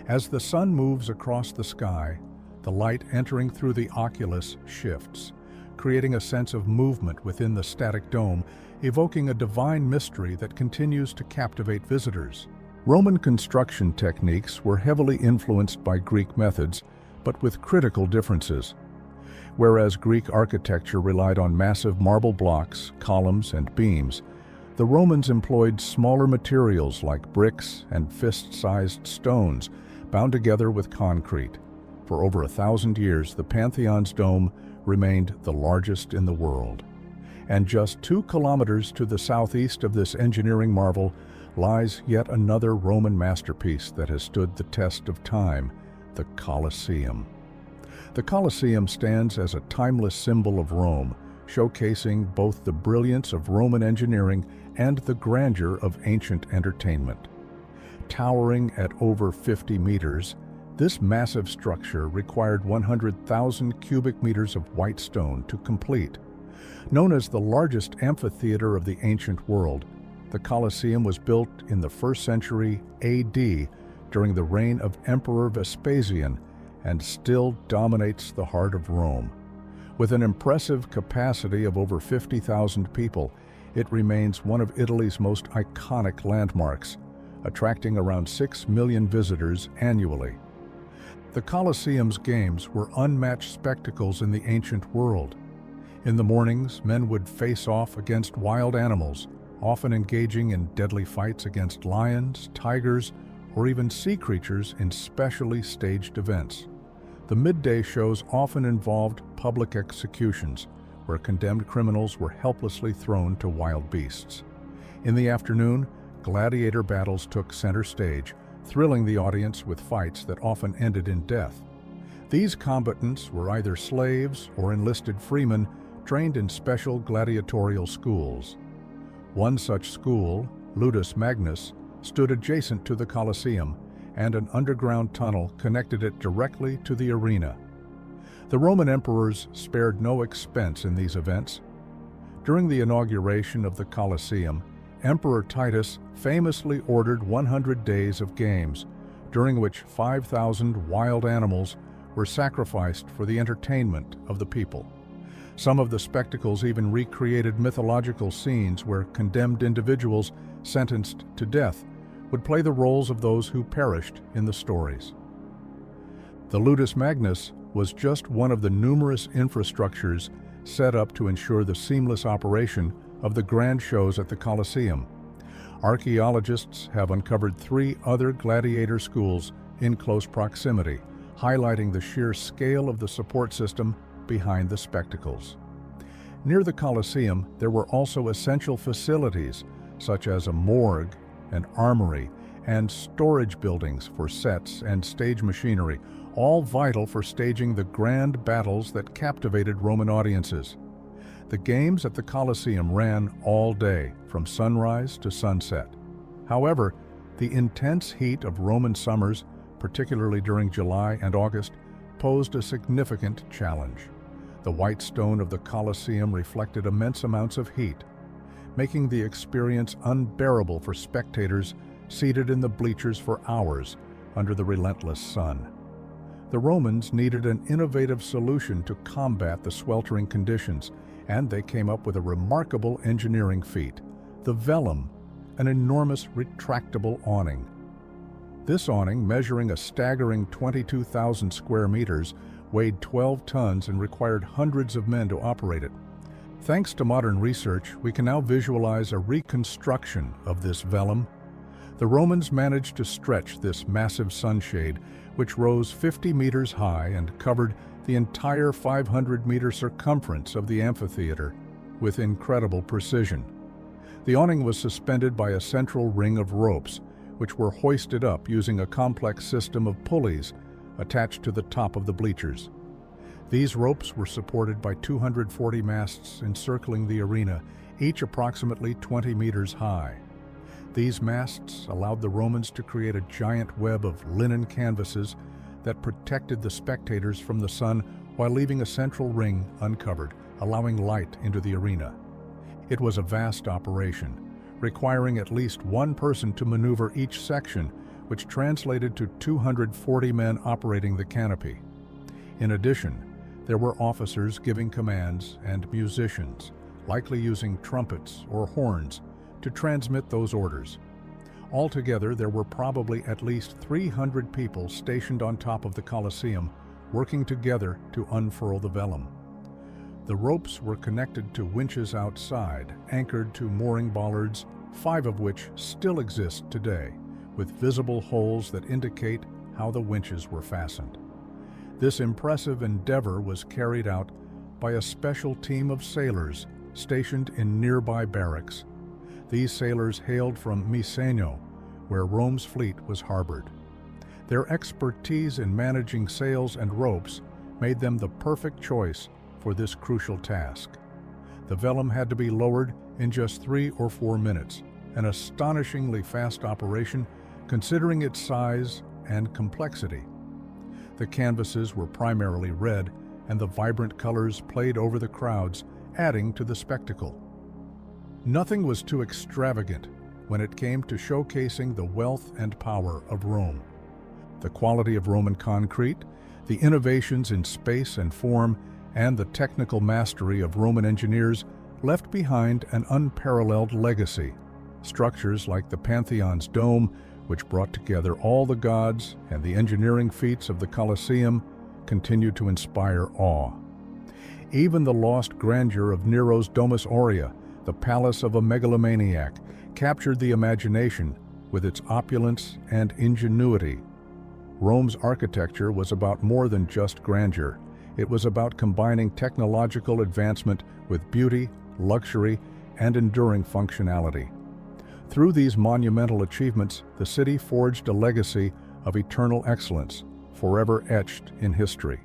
As the sun moves across the sky, the light entering through the oculus shifts, creating a sense of movement within the static dome, evoking a divine mystery that continues to captivate visitors. Roman construction techniques were heavily influenced by Greek methods, but with critical differences. Whereas Greek architecture relied on massive marble blocks, columns, and beams, the Romans employed smaller materials like bricks and fist-sized stones bound together with concrete. For over 1,000 years, the Pantheon's dome remained the largest in the world. And just 2 kilometers to the southeast of this engineering marvel lies yet another Roman masterpiece that has stood the test of time, the Colosseum. The Colosseum stands as a timeless symbol of Rome, showcasing both the brilliance of Roman engineering and the grandeur of ancient entertainment. Towering at over 50 meters, this massive structure required 100,000 cubic meters of white stone to complete. Known as the largest amphitheater of the ancient world, the Colosseum was built in the 1st century AD during the reign of Emperor Vespasian and still dominates the heart of Rome. With an impressive capacity of over 50,000 people, it remains one of Italy's most iconic landmarks, attracting around 6 million visitors annually. The Colosseum's games were unmatched spectacles in the ancient world. In the mornings, men would face off against wild animals, often engaging in deadly fights against lions, tigers, or even sea creatures in specially staged events. The midday shows often involved public executions, where condemned criminals were helplessly thrown to wild beasts. In the afternoon, gladiator battles took center stage, thrilling the audience with fights that often ended in death. These combatants were either slaves or enlisted freemen trained in special gladiatorial schools. One such school, Ludus Magnus, stood adjacent to the Colosseum, and an underground tunnel connected it directly to the arena. The Roman emperors spared no expense in these events. During the inauguration of the Colosseum, Emperor Titus famously ordered 100 days of games, during which 5,000 wild animals were sacrificed for the entertainment of the people. Some of the spectacles even recreated mythological scenes where condemned individuals sentenced to death would play the roles of those who perished in the stories. The Ludus Magnus was just one of the numerous infrastructures set up to ensure the seamless operation of the grand shows at the Colosseum. Archaeologists have uncovered 3 other gladiator schools in close proximity, highlighting the sheer scale of the support system behind the spectacles. Near the Colosseum, there were also essential facilities such as a morgue, an armory, and storage buildings for sets and stage machinery, all vital for staging the grand battles that captivated Roman audiences. The games at the Colosseum ran all day, from sunrise to sunset. However, the intense heat of Roman summers, particularly during July and August, posed a significant challenge. The white stone of the Colosseum reflected immense amounts of heat, making the experience unbearable for spectators seated in the bleachers for hours under the relentless sun. The Romans needed an innovative solution to combat the sweltering conditions, and they came up with a remarkable engineering feat: the velum, an enormous retractable awning. This awning, measuring a staggering 22,000 square meters, weighed 12 tons and required hundreds of men to operate it. Thanks to modern research, we can now visualize a reconstruction of this velum. The Romans managed to stretch this massive sunshade, which rose 50 meters high and covered the entire 500-meter circumference of the amphitheater with incredible precision. The awning was suspended by a central ring of ropes, which were hoisted up using a complex system of pulleys attached to the top of the bleachers. These ropes were supported by 240 masts encircling the arena, each approximately 20 meters high. These masts allowed the Romans to create a giant web of linen canvases that protected the spectators from the sun while leaving a central ring uncovered, allowing light into the arena. It was a vast operation, requiring at least one person to maneuver each section, which translated to 240 men operating the canopy. In addition, there were officers giving commands and musicians, likely using trumpets or horns, to transmit those orders. Altogether, there were probably at least 300 people stationed on top of the Colosseum, working together to unfurl the velum. The ropes were connected to winches outside, anchored to mooring bollards, 5 of which still exist today, with visible holes that indicate how the winches were fastened. This impressive endeavor was carried out by a special team of sailors stationed in nearby barracks. These sailors hailed from Miseno, where Rome's fleet was harbored. Their expertise in managing sails and ropes made them the perfect choice for this crucial task. The velum had to be lowered in just 3 or 4 minutes, an astonishingly fast operation considering its size and complexity. The canvases were primarily red, and the vibrant colors played over the crowds, adding to the spectacle. Nothing was too extravagant when it came to showcasing the wealth and power of Rome. The quality of Roman concrete, the innovations in space and form, and the technical mastery of Roman engineers left behind an unparalleled legacy. Structures like the Pantheon's dome, which brought together all the gods, and the engineering feats of the Colosseum, continue to inspire awe. Even the lost grandeur of Nero's Domus Aurea, the palace of a megalomaniac, captured the imagination with its opulence and ingenuity. Rome's architecture was about more than just grandeur. It was about combining technological advancement with beauty, luxury, and enduring functionality. Through these monumental achievements, the city forged a legacy of eternal excellence, forever etched in history.